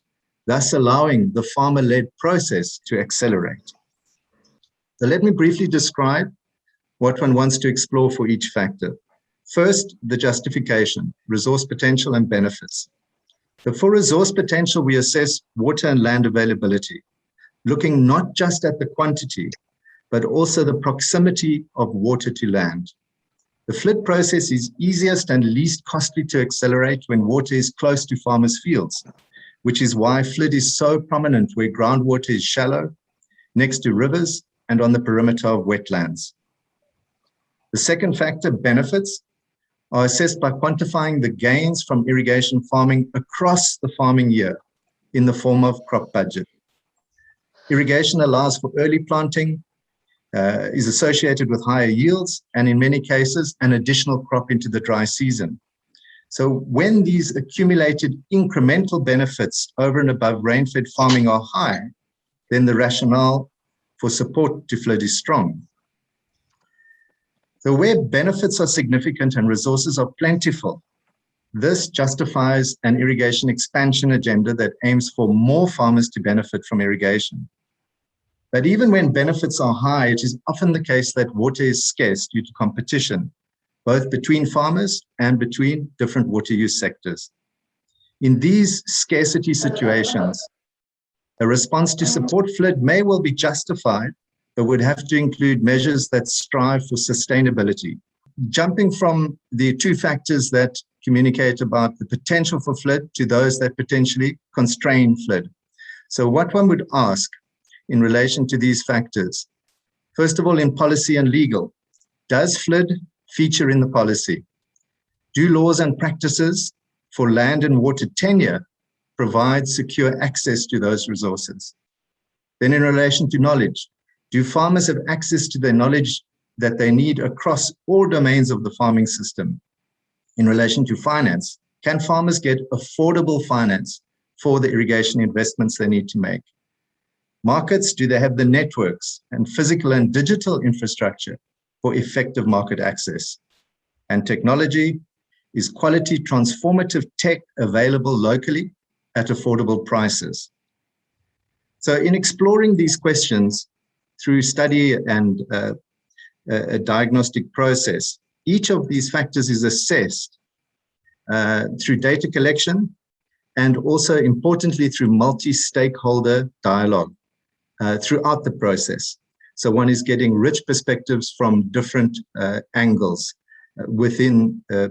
thus allowing the farmer-led process to accelerate. So let me briefly describe what one wants to explore for each factor. First, the justification, resource potential and benefits. So for resource potential, we assess water and land availability, looking not just at the quantity, but also the proximity of water to land. The FLID process is easiest and least costly to accelerate when water is close to farmers' fields, which is why FLID is so prominent where groundwater is shallow, next to rivers, and on the perimeter of wetlands. The second factor, benefits, are assessed by quantifying the gains from irrigation farming across the farming year in the form of crop budget. Irrigation allows for early planting, is associated with higher yields, and in many cases, an additional crop into the dry season. So when these accumulated incremental benefits over and above rain-fed farming are high, then the rationale for support to FLID is strong. So where benefits are significant and resources are plentiful, this justifies an irrigation expansion agenda that aims for more farmers to benefit from irrigation. But even when benefits are high, it is often the case that water is scarce due to competition, both between farmers and between different water use sectors. In these scarcity situations, a response to support FLID may well be justified, but would have to include measures that strive for sustainability. Jumping from the 2 factors that communicate about the potential for FLID to those that potentially constrain FLID. So what one would ask in relation to these factors, first of all, in policy and legal, does FLID feature in the policy? Do laws and practices for land and water tenure provide secure access to those resources? Then in relation to knowledge, do farmers have access to the knowledge that they need across all domains of the farming system? In relation to finance, can farmers get affordable finance for the irrigation investments they need to make? Markets, do they have the networks and physical and digital infrastructure for effective market access? And technology, is quality transformative tech available locally at affordable prices? So in exploring these questions through study and a diagnostic process, each of these factors is assessed through data collection and also importantly through multi-stakeholder dialogue throughout the process. So one is getting rich perspectives from different angles within a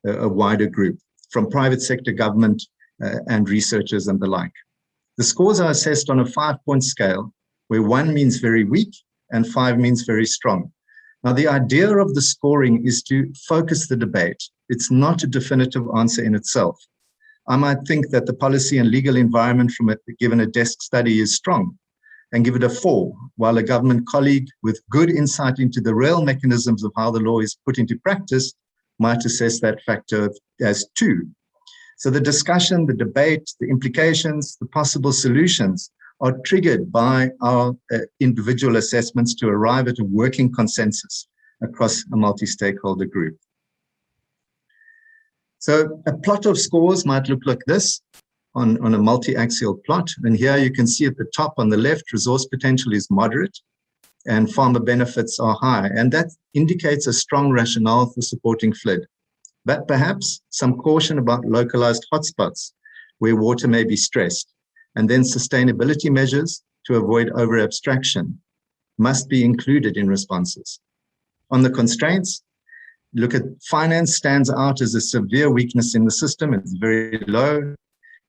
wider group, from private sector, government, and researchers and the like. The scores are assessed on a 5-point scale, where 1 means very weak and 5 means very strong. Now, the idea of the scoring is to focus the debate. It's not a definitive answer in itself. I might think that the policy and legal environment from given a desk study is strong and give it a 4, while a government colleague with good insight into the real mechanisms of how the law is put into practice might assess that factor as 2. So the discussion, the debate, the implications, the possible solutions are triggered by our individual assessments to arrive at a working consensus across a multi-stakeholder group. So a plot of scores might look like this on a multi-axial plot. And here you can see at the top on the left, resource potential is moderate and farmer benefits are high. And that indicates a strong rationale for supporting FLID. But perhaps some caution about localized hotspots where water may be stressed. And then sustainability measures to avoid over-abstraction must be included in responses. On the constraints, look at finance stands out as a severe weakness in the system. It's very low,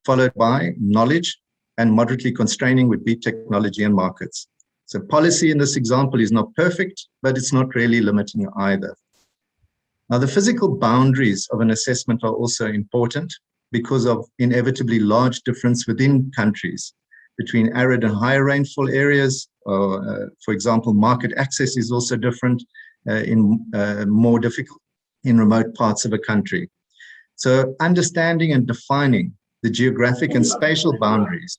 followed by knowledge, and moderately constraining would be technology and markets. So policy in this example is not perfect, but it's not really limiting either. Now, the physical boundaries of an assessment are also important because of inevitably large difference within countries between arid and higher rainfall areas. For example, market access is also different more difficult in remote parts of a country. So understanding and defining the geographic and spatial boundaries,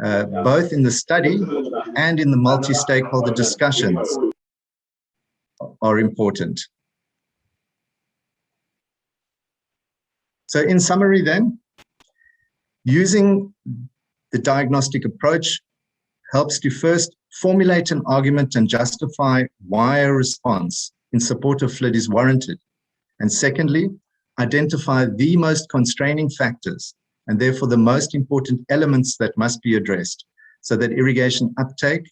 both in the study and in the multi-stakeholder discussions, are important. So in summary then, using the diagnostic approach helps to first formulate an argument and justify why a response in support of FLID is warranted. And secondly, identify the most constraining factors and therefore the most important elements that must be addressed so that irrigation uptake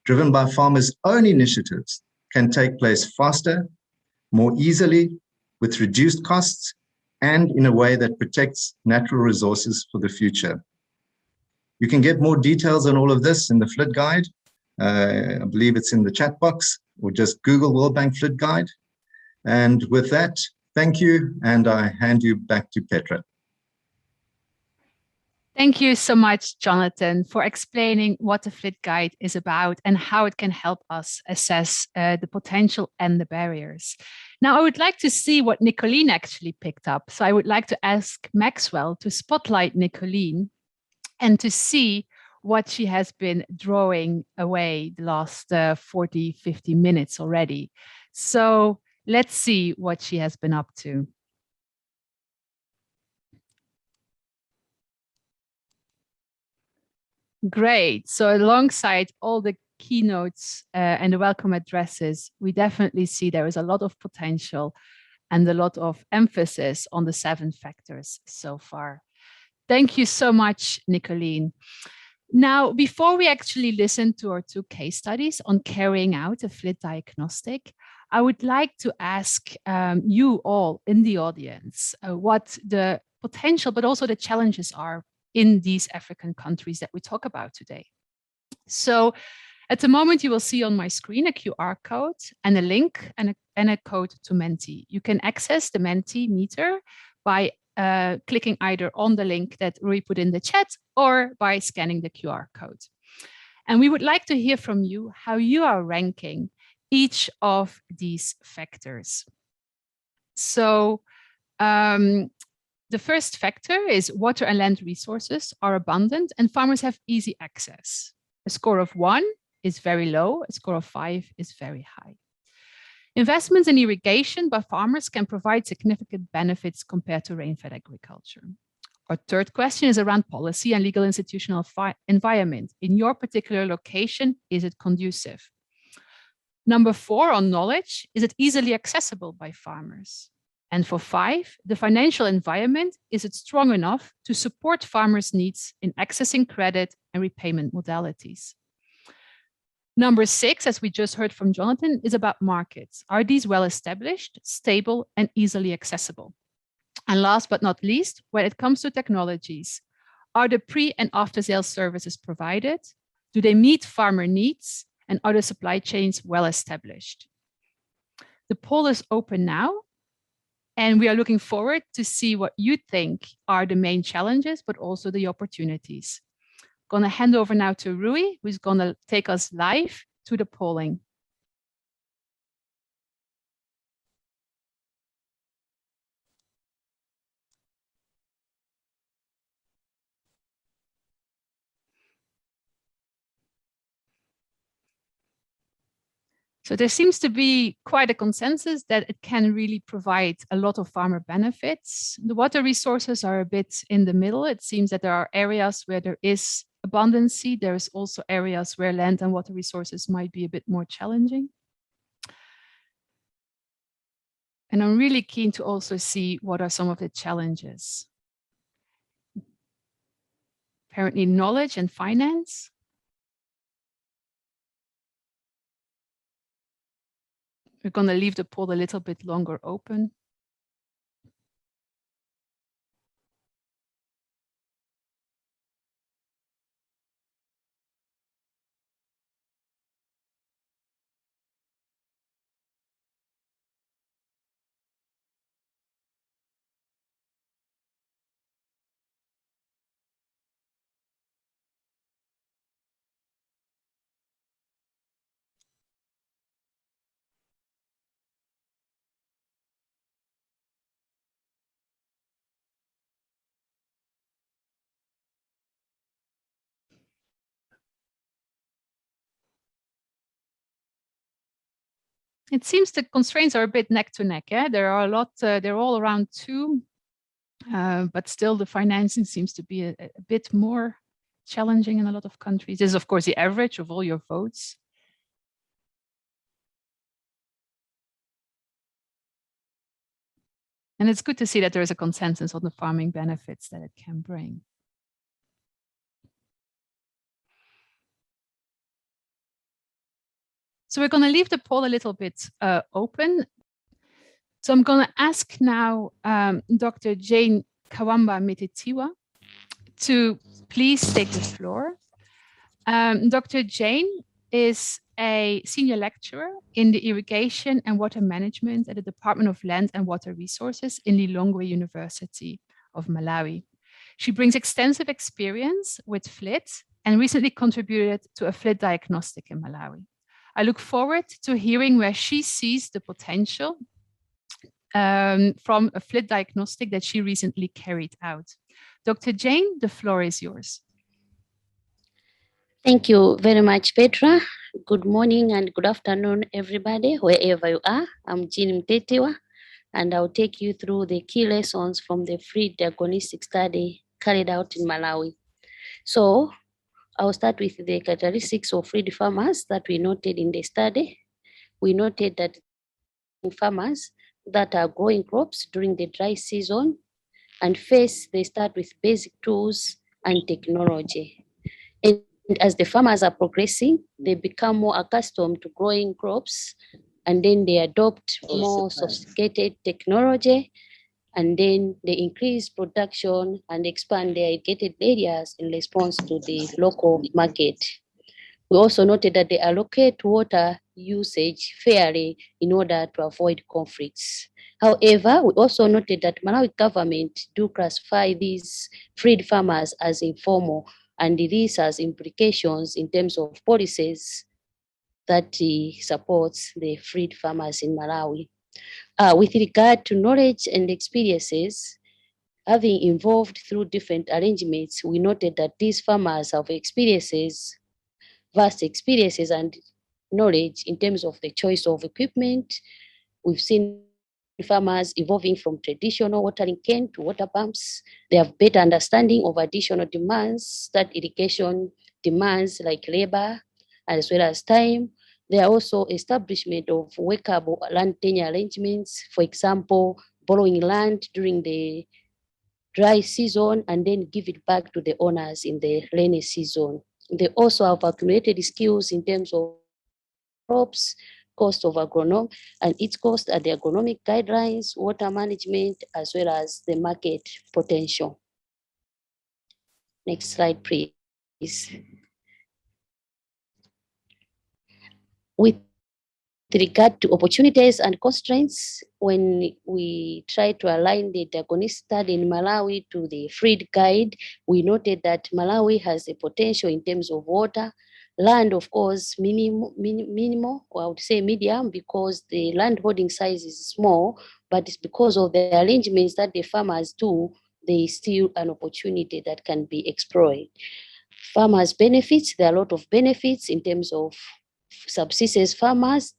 driven by farmers' own initiatives can take place faster, more easily, with reduced costs, and in a way that protects natural resources for the future. You can get more details on all of this in the FLID guide. I believe it's in the chat box, or just Google World Bank FLID guide. And with that, thank you, and I hand you back to Petra. Thank you so much, Jonathan, for explaining what the FLID guide is about and how it can help us assess the potential and the barriers. Now, I would like to see what Nicoline actually picked up. So I would like to ask Maxwell to spotlight Nicoline and to see what she has been drawing away the last 40, 50 minutes already. So let's see what she has been up to. Great. So alongside all the keynotes and the welcome addresses, we definitely see there is a lot of potential and a lot of emphasis on the 7 factors so far. Thank you so much, Nicoline. Now, before we actually listen to our 2 case studies on carrying out a FLID diagnostic, I would like to ask you all in the audience what the potential, but also the challenges are in these African countries that we talk about today. So at the moment, you will see on my screen a QR code and a link and a code to Menti. You can access the Menti meter by clicking either on the link that Rui put in the chat or by scanning the QR code. And we would like to hear from you how you are ranking each of these factors. So The first factor is water and land resources are abundant and farmers have easy access. A score of 1 is very low, a score of 5 is very high. Investments in irrigation by farmers can provide significant benefits compared to rain-fed agriculture. Our third question is around policy and legal institutional environment. In your particular location, is it conducive? Number 4 on knowledge, is it easily accessible by farmers? And for 5, the financial environment, is it strong enough to support farmers' needs in accessing credit and repayment modalities? Number 6, as we just heard from Jonathan, is about markets. Are these well established, stable, and easily accessible? And last but not least, when it comes to technologies, are the pre- and after-sales services provided? Do they meet farmer needs? And are the supply chains well established? The poll is open now, and we are looking forward to see what you think are the main challenges, but also the opportunities. Going to hand over now to Rui, who's going to take us live to the polling. So there seems to be quite a consensus that it can really provide a lot of farmer benefits. The water resources are a bit in the middle. It seems that there are areas where there is abundancy. There's also areas where land and water resources might be a bit more challenging. And I'm really keen to also see what are some of the challenges. Apparently knowledge and finance. We're going to leave the poll a little bit longer open. It seems the constraints are a bit neck to neck. Yeah? There are a lot, they're all around 2, but still the financing seems to be a bit more challenging in a lot of countries. This is, of course, the average of all your votes. And it's good to see that there is a consensus on the farming benefits that it can bring. So we're going to leave the poll a little bit open. So I'm going to ask now Dr. Jane Kawamba-Mititiwa to please take the floor. Dr. Jane is a senior lecturer in the irrigation and water management at the Department of Land and Water Resources in Lilongwe University of Malawi. She brings extensive experience with FLID and recently contributed to a FLID diagnostic in Malawi. I look forward to hearing where she sees the potential from a FLID diagnostic that she recently carried out. Dr. Jane, the floor is yours. Thank you very much, Petra. Good morning and good afternoon, everybody, wherever you are. I'm Jean Mtetiwa, and I'll take you through the key lessons from the FLID diagnostic study carried out in Malawi. So I'll start with the characteristics of FLID farmers that we noted in the study. We noted that farmers that are growing crops during the dry season and first they start with basic tools and technology. And as the farmers are progressing, they become more accustomed to growing crops, and then they adopt more sophisticated technology, and then they increase production and expand their irrigated areas in response to the local market. We also noted that they allocate water usage fairly in order to avoid conflicts. However, we also noted that Malawi government do classify these FLID farmers as informal, and this has implications in terms of policies that supports the FLID farmers in Malawi. With regard to knowledge and experiences, having involved through different arrangements, we noted that these farmers have vast experiences and knowledge in terms of the choice of equipment. We've seen farmers evolving from traditional watering can to water pumps. They have better understanding of additional demands that irrigation demands, like labor as well as time. There are also establishment of workable land tenure arrangements, for example, borrowing land during the dry season and then give it back to the owners in the rainy season. They also have accumulated skills in terms of crops, cost of agronomy, and its cost at the agronomic guidelines, water management, as well as the market potential. Next slide, please. With regard to opportunities and constraints, when we try to align the diagnostic study in Malawi to the FLID guide, we noted that Malawi has a potential in terms of water. Land, of course, minimal, or I would say medium, because the land holding size is small, but it's because of the arrangements that the farmers do, there is still an opportunity that can be explored. Farmers' benefits, there are a lot of benefits in terms of subsistence farmers,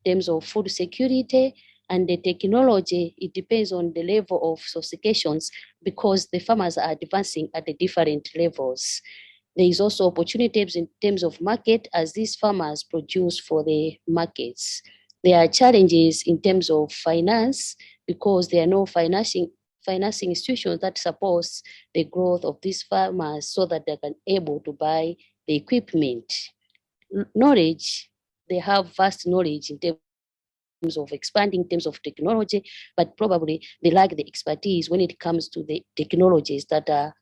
in terms of food security, and the technology. It depends on the level of sophistications because the farmers are advancing at the different levels. There is also opportunities in terms of market as these farmers produce for the markets. There are challenges in terms of finance because there are no financing institutions that supports the growth of these farmers so that they can able to buy the equipment. Knowledge, they have vast knowledge in terms of expanding, in terms of technology, but probably they lack the expertise when it comes to the technologies that are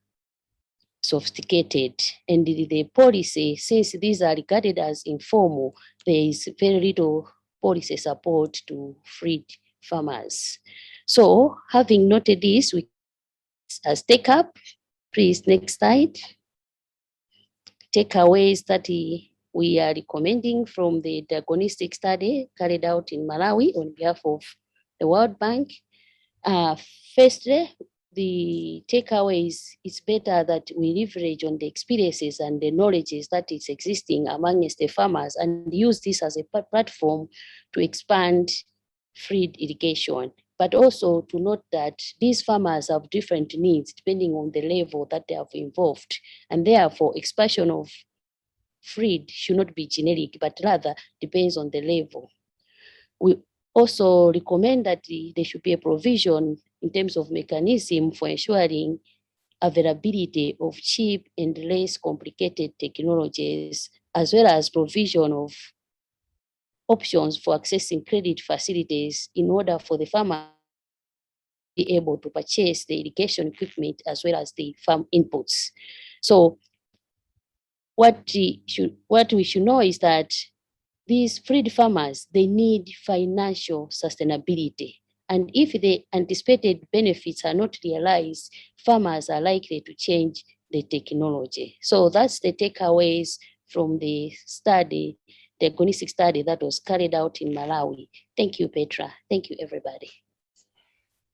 sophisticated. And the policy, since these are regarded as informal, there is very little policy support to FLID farmers. So having noted this, we as take up, please next slide. Takeaways that we are recommending from the diagnostic study carried out in Malawi on behalf of the World Bank. Firstly, the takeaways, it's better that we leverage on the experiences and the knowledges that is existing amongst the farmers and use this as a platform to expand FLID irrigation. But also to note that these farmers have different needs depending on the level that they have involved. And therefore, expansion of FLID should not be generic, but rather depends on the level. We also recommend that there should be a provision in terms of mechanism for ensuring availability of cheap and less complicated technologies, as well as provision of options for accessing credit facilities in order for the farmer to be able to purchase the irrigation equipment as well as the farm inputs. So what we should know is that these FLID farmers, they need financial sustainability. And if the anticipated benefits are not realized, farmers are likely to change the technology. So that's the takeaways from the study, the diagnostic study that was carried out in Malawi. Thank you, Petra. Thank you, everybody.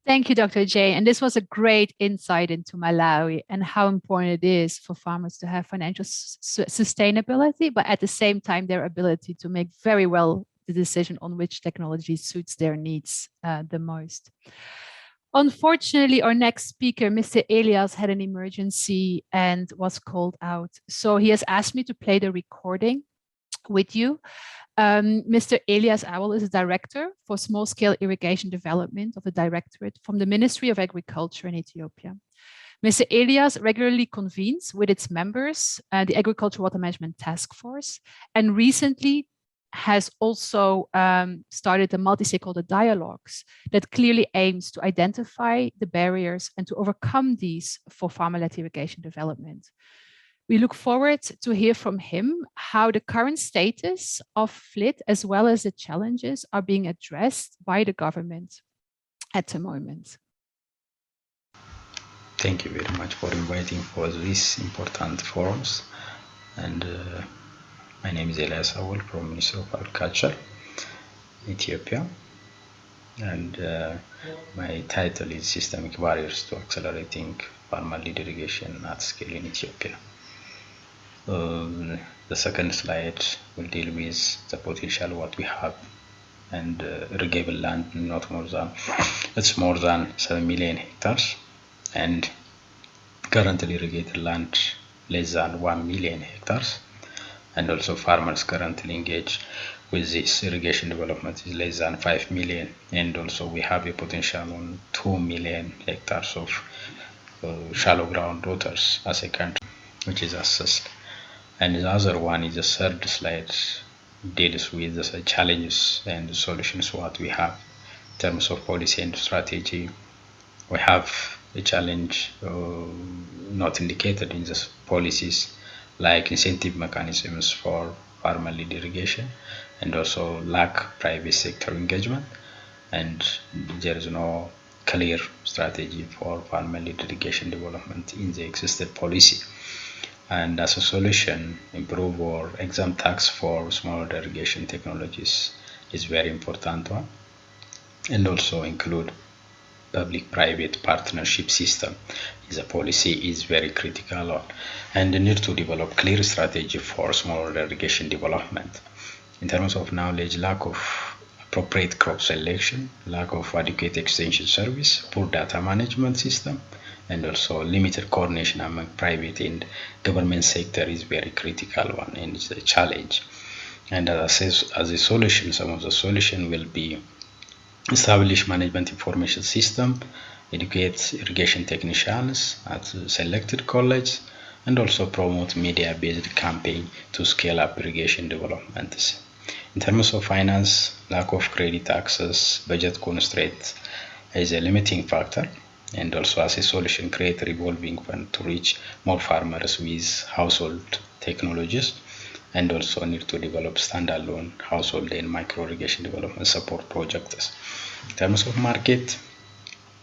Thank you, Dr. J. And this was a great insight into Malawi and how important it is for farmers to have financial sustainability, but at the same time, their ability to make very well the decision on which technology suits their needs the most. Unfortunately, our next speaker, Mr. Elias, had an emergency and was called out. So he has asked me to play the recording with you. Mr. Elias Awel is a director for small-scale irrigation development of the Directorate from the Ministry of Agriculture in Ethiopia. Mr. Elias regularly convenes with its members, the Agricultural Water Management Task Force, and recently has also started the multi-stakeholder dialogues that clearly aims to identify the barriers and to overcome these for farmer-led irrigation development. We look forward to hear from him how the current status of FLID as well as the challenges are being addressed by the government at the moment. Thank you very much for inviting for these important forums. And my name is Elias Awel from Ministry of Agriculture, Ethiopia. and my title is Systemic Barriers to Accelerating Farmer-Led Irrigation at Scale in Ethiopia. The second slide will deal with the potential what we have, and irrigable land it's more than 7 million hectares, and currently irrigated land less than 1 million hectares, and also farmers currently engaged with this irrigation development is less than 5 million, and also we have a potential on 2 million hectares of shallow ground waters as a country, which is assessed. And the other one is the third slide, deals with the challenges and the solutions what we have in terms of policy and strategy. We have a challenge not indicated in the policies, like incentive mechanisms for farmer-led irrigation, and also lack private sector engagement, and there is no clear strategy for farmer-led irrigation development in the existing policy. And as a solution, improve or exempt tax for small irrigation technologies is very important one, and also include public-private partnership system. The policy is very critical on, and the need to develop clear strategy for small irrigation development. In terms of knowledge, lack of appropriate crop selection, lack of adequate extension service, poor data management system, and also limited coordination among private and government sector is very critical one, and it's a challenge. And as a solution, some of the solution will be establish management information system, educate irrigation technicians at selected college, and also promote media-based campaign to scale up irrigation developments. In terms of finance, lack of credit access, budget constraints is a limiting factor, and also as a solution, create a revolving fund to reach more farmers with household technologies, and also need to develop standalone household and micro irrigation development support projects. In terms of market,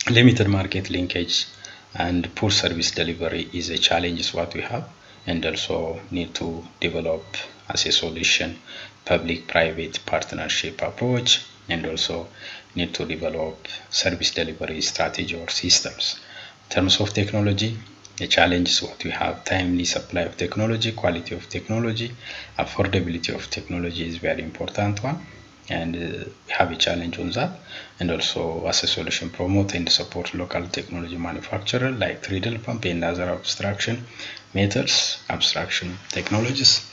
limited market linkage and poor service delivery is a challenge is what we have, and also need to develop as a solution public-private partnership approach, and also need to develop service delivery strategy or systems. In terms of technology, the challenge is what we have: timely supply of technology, quality of technology, affordability of technology is very important one, and we have a challenge on that. And also as a solution, promote and support local technology manufacturer like treadle pump and other abstraction methods, abstraction technologies,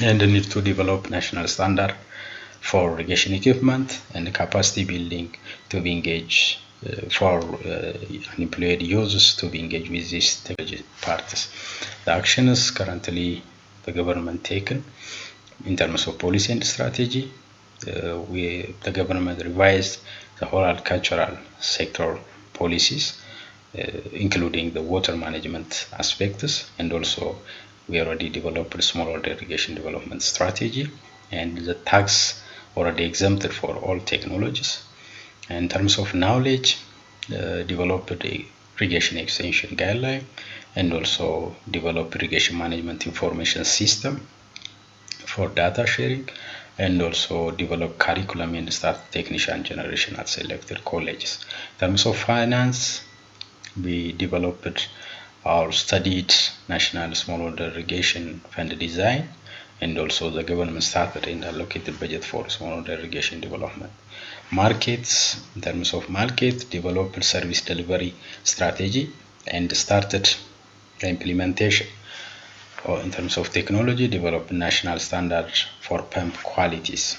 and the need to develop national standard for irrigation equipment and capacity building to be engaged for unemployed users to be engaged with these technology parts. The actions currently the government taken in terms of policy and strategy, the government revised the whole agricultural sector policies, including the water management aspects, and also we already developed a smallholder irrigation development strategy, and the tax already exempted for all technologies. In terms of knowledge, developed a irrigation extension guideline, and also develop irrigation management information system for data sharing, and also develop curriculum and start technician generation at selected colleges. In terms of finance, we developed or studied national smallholder irrigation fund design, and also the government started and allocated budget for smallholder irrigation development. Markets, in terms of market, developed service delivery strategy and started the implementation. Or in terms of technology, developed national standard for pump qualities.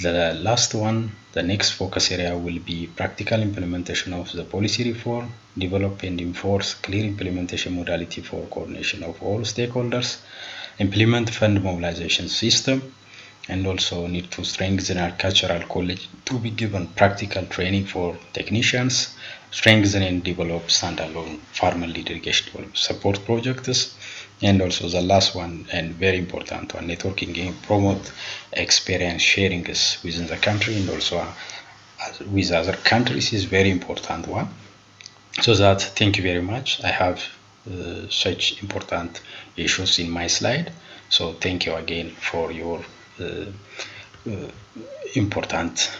The last one, the next focus area will be practical implementation of the policy reform, develop and enforce clear implementation modality for coordination of all stakeholders, implement fund mobilization system, and also need to strengthen agricultural college to be given practical training for technicians, strengthen and develop standalone farmer-led irrigation support projects, and also the last one and very important one, networking and promote experience sharing within the country and also with other countries is very important one. So that, thank you very much. I have such important issues in my slide. So thank you again for your important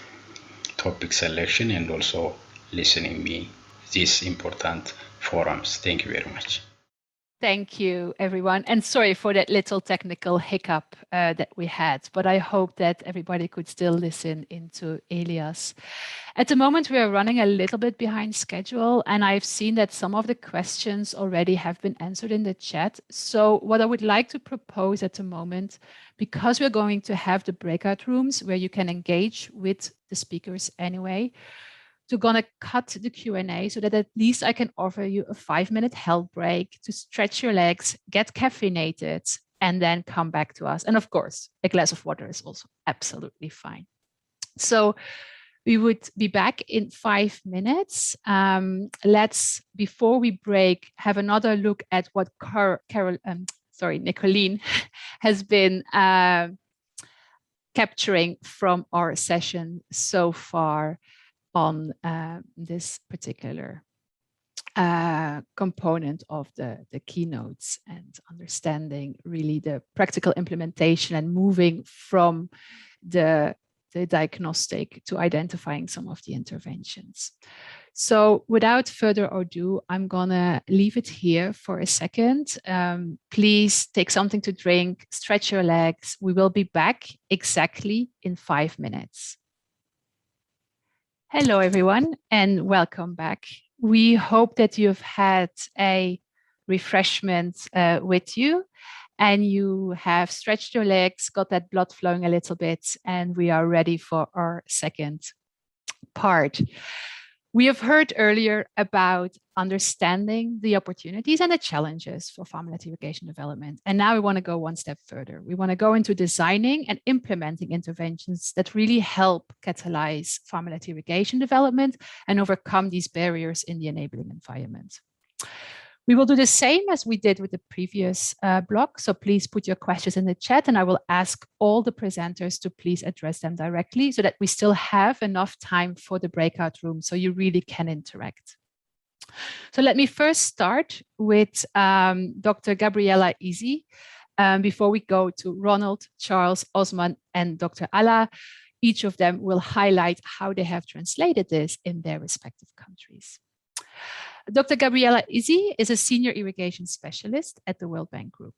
topic selection and also listening me these important forums. Thank you very much. Thank you, everyone. And sorry for that little technical hiccup that we had, but I hope that everybody could still listen into Elias. At the moment, we are running a little bit behind schedule, and I've seen that some of the questions already have been answered in the chat. So what I would like to propose at the moment, because we're going to have the breakout rooms where you can engage with the speakers anyway, we're gonna cut the Q&A so that at least I can offer you a 5-minute health break to stretch your legs, get caffeinated, and then come back to us. And of course, a glass of water is also absolutely fine. So we would be back in 5 minutes. Let's, before we break, have another look at what Nicolene has been capturing from our session so far on this particular component of the keynotes, and understanding really the practical implementation and moving from the diagnostic to identifying some of the interventions. So without further ado, I'm gonna leave it here for a second. Please take something to drink, stretch your legs. We will be back exactly in 5 minutes. Hello, everyone, and welcome back. We hope that you've had a refreshment with you, and you have stretched your legs, got that blood flowing a little bit, and we are ready for our second part. We have heard earlier about understanding the opportunities and the challenges for farmland irrigation development. And now we want to go one step further. We want to go into designing and implementing interventions that really help catalyze farmland irrigation development and overcome these barriers in the enabling environment. We will do the same as we did with the previous block. So please put your questions in the chat, and I will ask all the presenters to please address them directly so that we still have enough time for the breakout room so you really can interact. So let me first start with Dr. Gabriela Izzi before we go to Ronald, Charles, Osman, and Dr. Ala. Each of them will highlight how they have translated this in their respective countries. Dr. Gabriela Izzi is a senior irrigation specialist at the World Bank Group.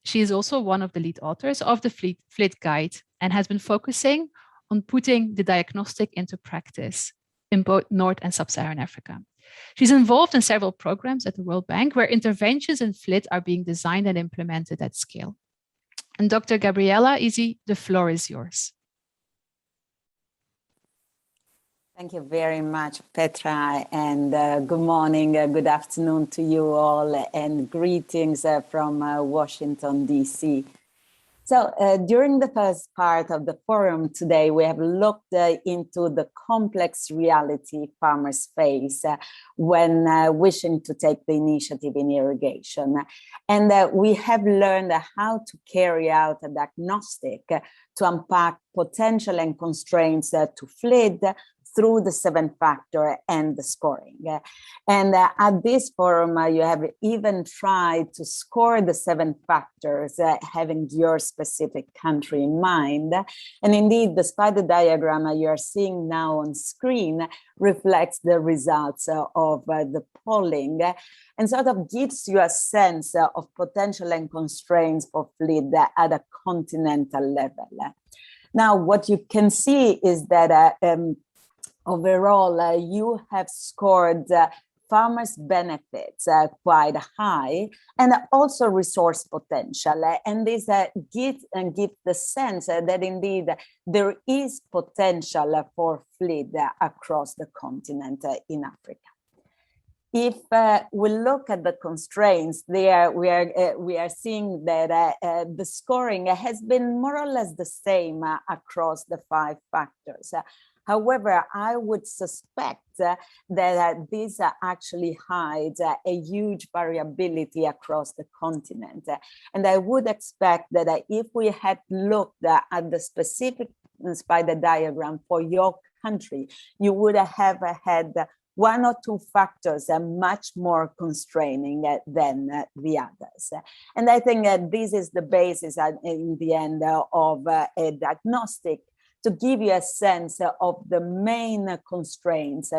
She is also one of the lead authors of the FLID guide and has been focusing on putting the diagnostic into practice in both North and Sub-Saharan Africa. She's involved in several programs at the World Bank where interventions in FLID are being designed and implemented at scale. And Dr. Gabriela Izzi, the floor is yours. Thank you very much, Petra, and good morning, good afternoon to you all, and greetings from Washington, D.C. So during the first part of the forum today, we have looked into the complex reality farmers face when wishing to take the initiative in irrigation. And we have learned how to carry out a diagnostic to unpack potential and constraints to FLID through the 7-factor and the scoring. And at this forum, you have even tried to score the 7 factors, having your specific country in mind. And indeed, the spider diagram you are seeing now on screen reflects the results of the polling and sort of gives you a sense of potential and constraints for FLID at a continental level. Now, what you can see is that overall, you have scored farmers' benefits quite high, and also resource potential. And this gives the sense that indeed there is potential for FLID across the continent in Africa. If we look at the constraints there, we are seeing that the scoring has been more or less the same across the 5 factors. However, I would suspect that this actually hides a huge variability across the continent. And I would expect that if we had looked at the specific spider diagram for your country, you would have had 1 or 2 factors are much more constraining than the others. And I think that this is the basis in the end of a diagnostic to give you a sense of the main constraints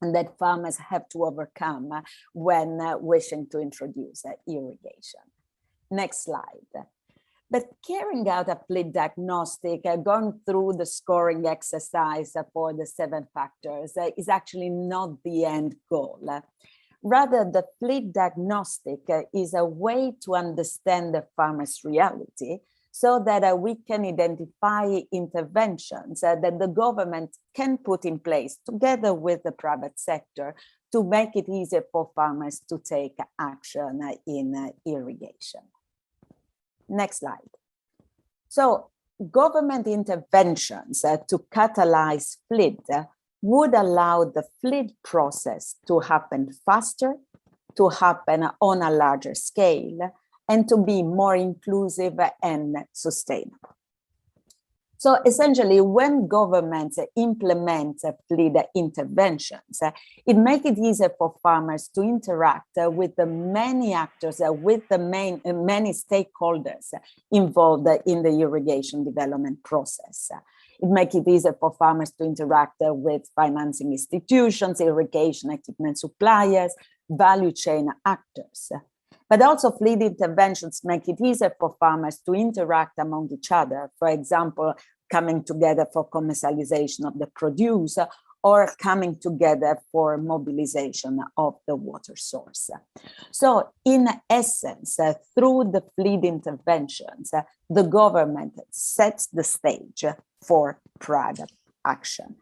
that farmers have to overcome when wishing to introduce irrigation. Next slide. But carrying out a FLID diagnostic, going through the scoring exercise for the 7 factors is actually not the end goal. Rather, the FLID diagnostic is a way to understand the farmer's reality so that we can identify interventions that the government can put in place together with the private sector to make it easier for farmers to take action in irrigation. Next slide. So government interventions to catalyze FLID would allow the FLID process to happen faster, to happen on a larger scale, and to be more inclusive and sustainable. So essentially, when governments implement FLID interventions, it makes it easier for farmers to interact with the many actors, with the many stakeholders involved in the irrigation development process. It makes it easier for farmers to interact with financing institutions, irrigation equipment suppliers, value chain actors. But also FLID interventions make it easier for farmers to interact among each other. For example, coming together for commercialization of the produce or coming together for mobilization of the water source. So in essence, through the FLID interventions, the government sets the stage for private action.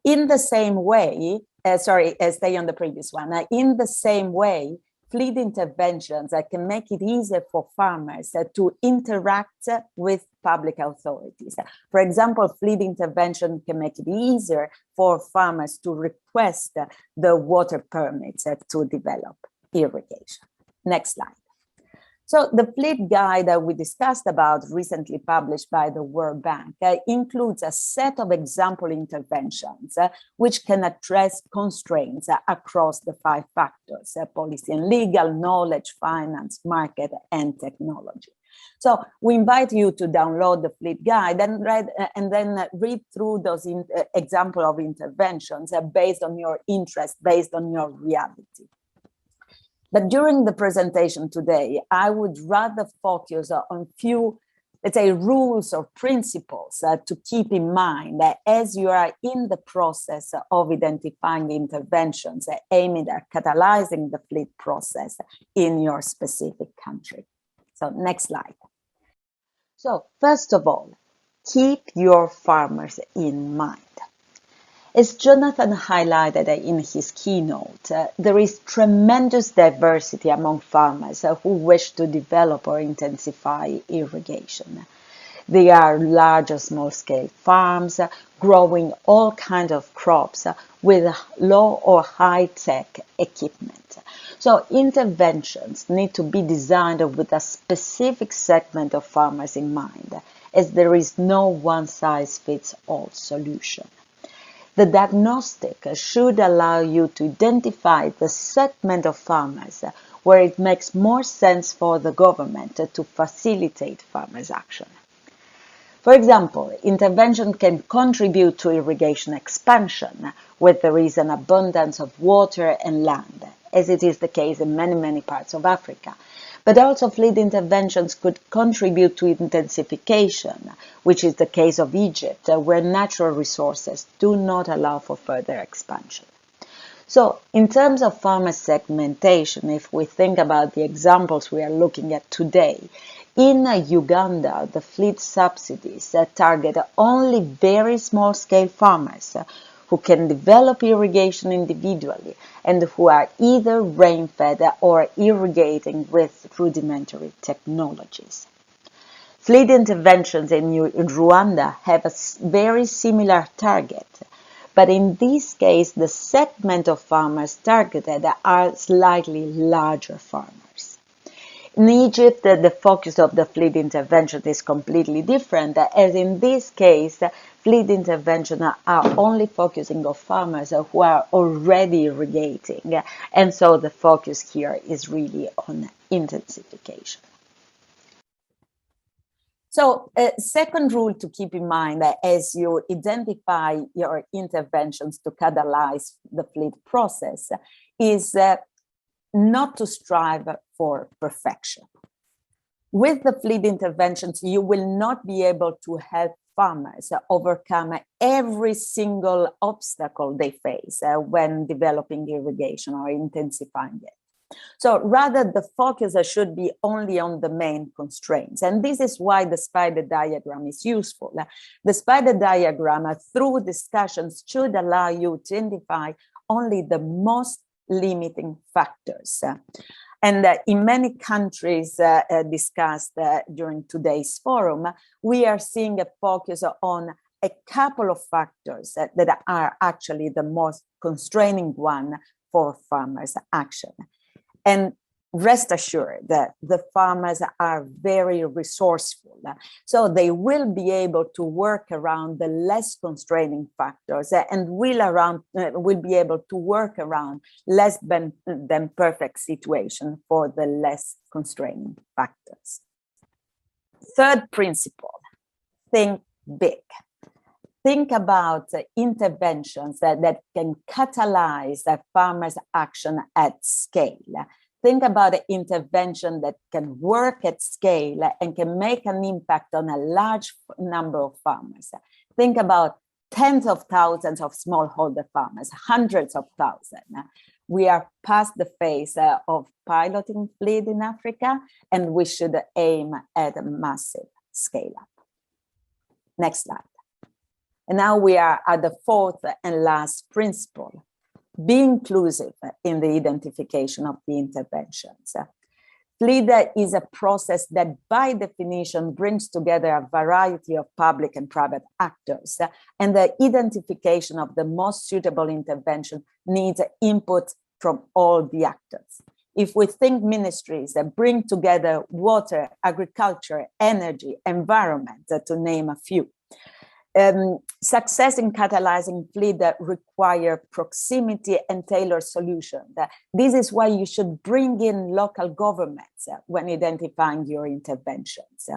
In the same way, stay on the previous one. In the same way, FLID interventions can make it easier for farmers to interact with public authorities. For example, FLID intervention can make it easier for farmers to request the water permits to develop irrigation. Next slide. So the FLID guide that we discussed about, recently published by the World Bank, includes a set of example interventions which can address constraints across the 5 factors: policy and legal, knowledge, finance, market, and technology. So we invite you to download the FLID guide and then read through those examples of interventions based on your interest, based on your reality. But during the presentation today, I would rather focus on few, let's say, rules or principles to keep in mind as you are in the process of identifying interventions aiming at catalyzing the FLID process in your specific country. So next slide. So first of all, keep your farmers in mind. As Jonathan highlighted in his keynote, there is tremendous diversity among farmers who wish to develop or intensify irrigation. They are large or small-scale farms growing all kinds of crops with low or high-tech equipment. So interventions need to be designed with a specific segment of farmers in mind, as there is no one-size-fits-all solution. The diagnostic should allow you to identify the segment of farmers where it makes more sense for the government to facilitate farmers' action. For example, intervention can contribute to irrigation expansion where there is an abundance of water and land, as it is the case in many parts of Africa. But also FLID interventions could contribute to intensification, which is the case of Egypt, where natural resources do not allow for further expansion. So in terms of farmer segmentation, if we think about the examples we are looking at today, in Uganda, the FLID subsidies target only very small-scale farmers who can develop irrigation individually and who are either rain-fed or irrigating with rudimentary technologies. FLID interventions in Rwanda have a very similar target, but in this case, the segment of farmers targeted are slightly larger farmers. In Egypt, the focus of the FLID intervention is completely different, as in this case, FLID intervention are only focusing on farmers who are already irrigating, and so the focus here is really on intensification. So second rule to keep in mind as you identify your interventions to catalyze the FLID process is not to strive for perfection. With the FLID interventions, you will not be able to help farmers overcome every single obstacle they face when developing irrigation or intensifying it. So rather, the focus should be only on the main constraints. And this is why the spider diagram is useful. The spider diagram, through discussions, should allow you to identify only the most limiting factors. And in many countries discussed during today's forum, we are seeing a focus on a couple of factors that are actually the most constraining one for farmers' action. And rest assured that the farmers are very resourceful. So they will be able to work around the less constraining factors and will be able to work around less than perfect situation for the less constraining factors. Third principle, think big. Think about interventions that can catalyze farmers' action at scale. Think about an intervention that can work at scale and can make an impact on a large number of farmers. Think about tens of thousands of smallholder farmers, hundreds of thousands. We are past the phase of piloting FLID in Africa, and we should aim at a massive scale up. Next slide. And now we are at the fourth and last principle. Be inclusive in the identification of the interventions. FLID is a process that by definition brings together a variety of public and private actors, and the identification of the most suitable intervention needs input from all the actors. If we think ministries that bring together water, agriculture, energy, environment, to name a few, success in catalyzing FLID require proximity and tailored solutions. This is why you should bring in local governments when identifying your interventions.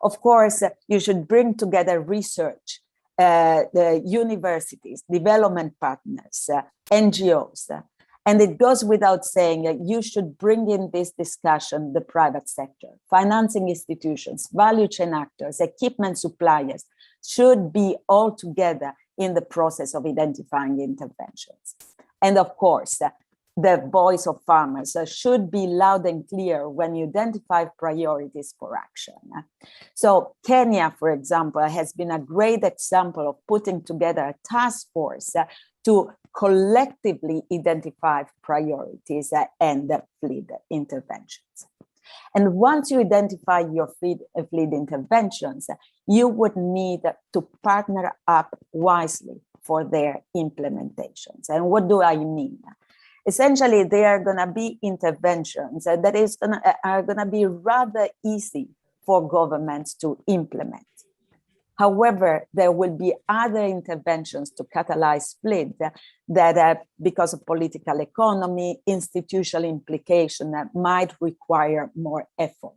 Of course, you should bring together research, the universities, development partners, NGOs. And it goes without saying that you should bring in this discussion the private sector, financing institutions, value chain actors, equipment suppliers, should be all together in the process of identifying interventions. And of course, the voice of farmers should be loud and clear when you identify priorities for action. So Kenya, for example, has been a great example of putting together a task force to collectively identify priorities and FLID interventions. And once you identify your FLID interventions, you would need to partner up wisely for their implementations. And what do I mean? Essentially, there are going to be interventions that are going to be rather easy for governments to implement. However, there will be other interventions to catalyze FLID that, because of political economy, institutional implication, might require more effort.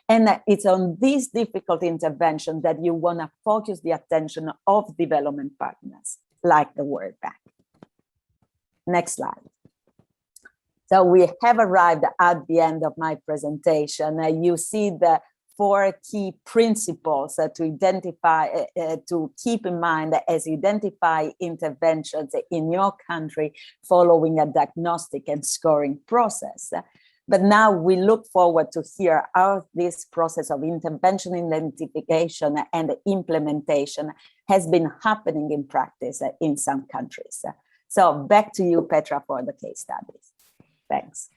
And it's on these difficult interventions that you want to focus the attention of development partners, like the World Bank. Next slide. So we have arrived at the end of my presentation. You see the 4 key principles to identify, to keep in mind as you identify interventions in your country following a diagnostic and scoring process. But now we look forward to hear how this process of intervention identification and implementation has been happening in practice in some countries. So back to you, Petra, for the case studies. Thanks.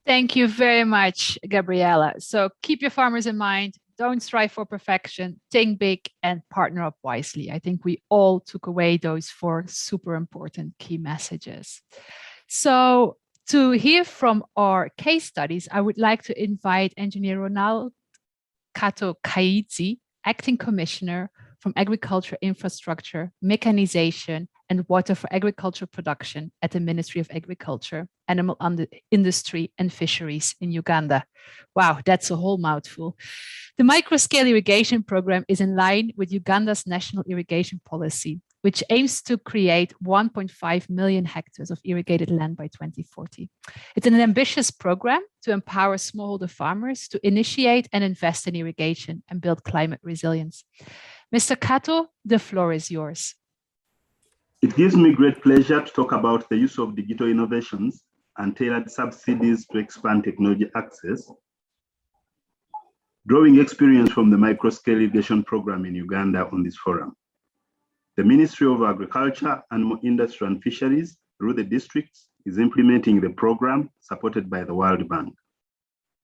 Thank you very much, Gabriela. So keep your farmers in mind, don't strive for perfection, think big and partner up wisely. I think we all took away those 4 super important key messages. So to hear from our case studies, I would like to invite Engineer Ronald Kato Kaidzi, Acting Commissioner from Agriculture, Infrastructure, Mechanization and water for agriculture production at the Ministry of Agriculture, Animal Industry and Fisheries in Uganda. Wow, that's a whole mouthful. The microscale irrigation program is in line with Uganda's national irrigation policy, which aims to create 1.5 million hectares of irrigated land by 2040. It's an ambitious program to empower smallholder farmers to initiate and invest in irrigation and build climate resilience. Mr. Kato, the floor is yours. It gives me great pleasure to talk about the use of digital innovations and tailored subsidies to expand technology access, drawing experience from the microscale irrigation program in Uganda on this forum. The Ministry of Agriculture, Animal Industry and Fisheries, through the districts, is implementing the program supported by the World Bank.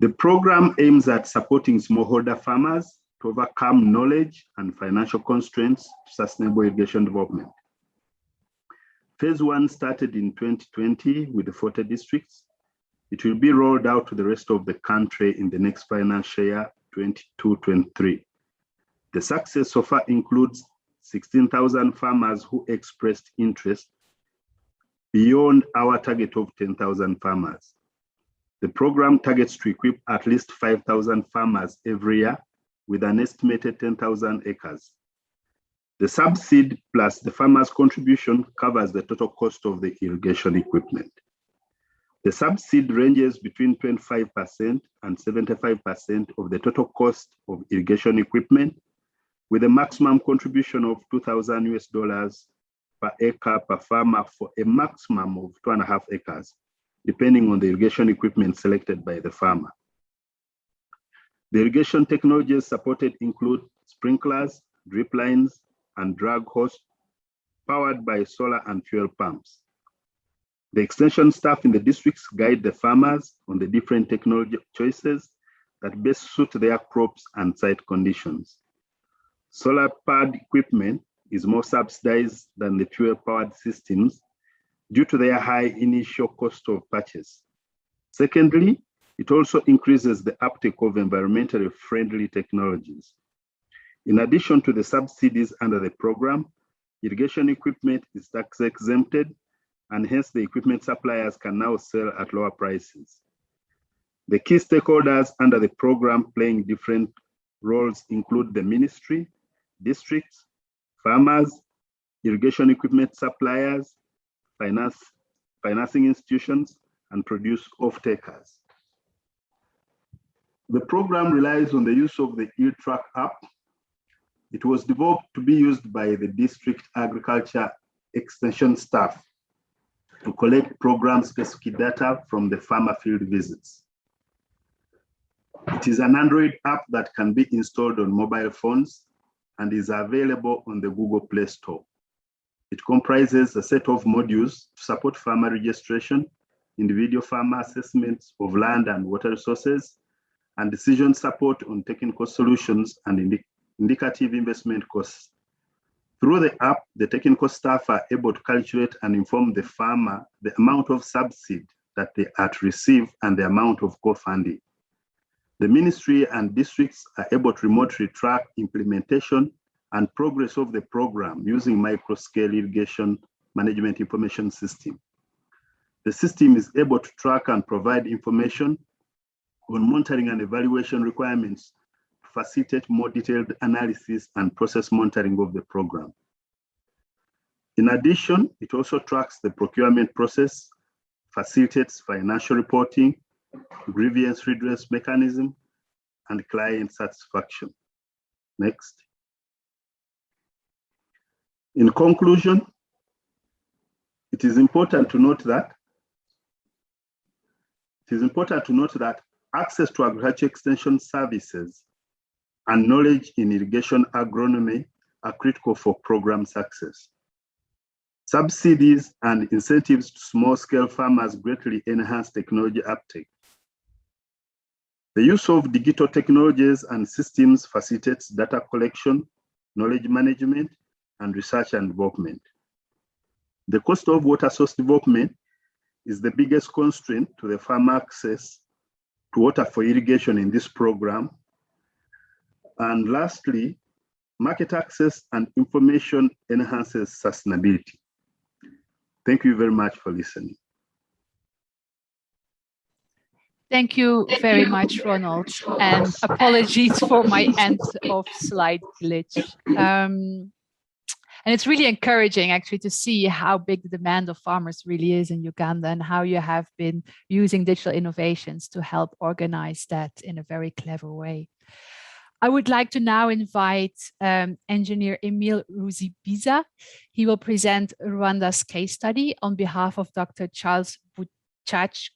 The program aims at supporting smallholder farmers to overcome knowledge and financial constraints to sustainable irrigation development. Phase 1 started in 2020 with the 40 districts. It will be rolled out to the rest of the country in the next financial year, 22-23. The success so far includes 16,000 farmers who expressed interest beyond our target of 10,000 farmers. The program targets to equip at least 5,000 farmers every year with an estimated 10,000 acres. The subsidy plus the farmer's contribution covers the total cost of the irrigation equipment. The subsidy ranges between 25% and 75% of the total cost of irrigation equipment, with a maximum contribution of $2,000 per acre per farmer for a maximum of 2.5 acres, depending on the irrigation equipment selected by the farmer. The irrigation technologies supported include sprinklers, drip lines, and drag hose powered by solar and fuel pumps. The extension staff in the districts guide the farmers on the different technology choices that best suit their crops and site conditions. Solar powered equipment is more subsidized than the fuel powered systems due to their high initial cost of purchase. Secondly, it also increases the uptake of environmentally friendly technologies. In addition to the subsidies under the program, irrigation equipment is tax exempted, and hence the equipment suppliers can now sell at lower prices. The key stakeholders under the program playing different roles include the ministry, districts, farmers, irrigation equipment suppliers, financing institutions, and produce off-takers. The program relies on the use of the eTrack app. It was developed to be used by the district agriculture extension staff to collect program-specific data from the farmer field visits. It is an Android app that can be installed on mobile phones and is available on the Google Play Store. It comprises a set of modules to support farmer registration, individual farmer assessments of land and water resources, and decision support on technical solutions and indicative investment costs. Through the app, the technical staff are able to calculate and inform the farmer the amount of subsidy that they are to receive and the amount of co-funding. The ministry and districts are able to remotely track implementation and progress of the program using microscale irrigation management information system. The system is able to track and provide information on monitoring and evaluation requirements to facilitate more detailed analysis and process monitoring of the program. In addition, it also tracks the procurement process, facilitates financial reporting, grievance redress mechanism, and client satisfaction. Next. In conclusion, it is important to note that access to agriculture extension services and knowledge in irrigation agronomy are critical for program success. Subsidies and incentives to small-scale farmers greatly enhance technology uptake. The use of digital technologies and systems facilitates data collection, knowledge management, and research and development. The cost of water source development is the biggest constraint to the farmer access to water for irrigation in this program. And lastly, market access and information enhances sustainability. Thank you very much for listening. Thank you very much, Ronald, and apologies for my end of slide glitch. And it's really encouraging actually to see how big the demand of farmers really is in Uganda and how you have been using digital innovations to help organize that in a very clever way. I would like to now invite engineer Emile Ruzibiza. He will present Rwanda's case study on behalf of Dr. Charles Buchachku.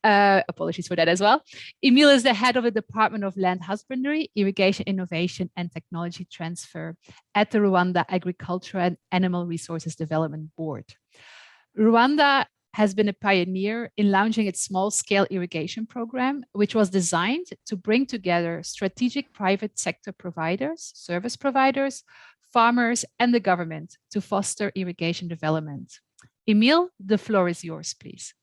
Apologies for that as well. Emile is the head of the Department of Land Husbandry, Irrigation Innovation and Technology Transfer at the Rwanda Agriculture and Animal Resources Development Board. Rwanda has been a pioneer in launching its small-scale irrigation program, which was designed to bring together strategic private sector providers, service providers, farmers, and the government to foster irrigation development. Emile, the floor is yours, please.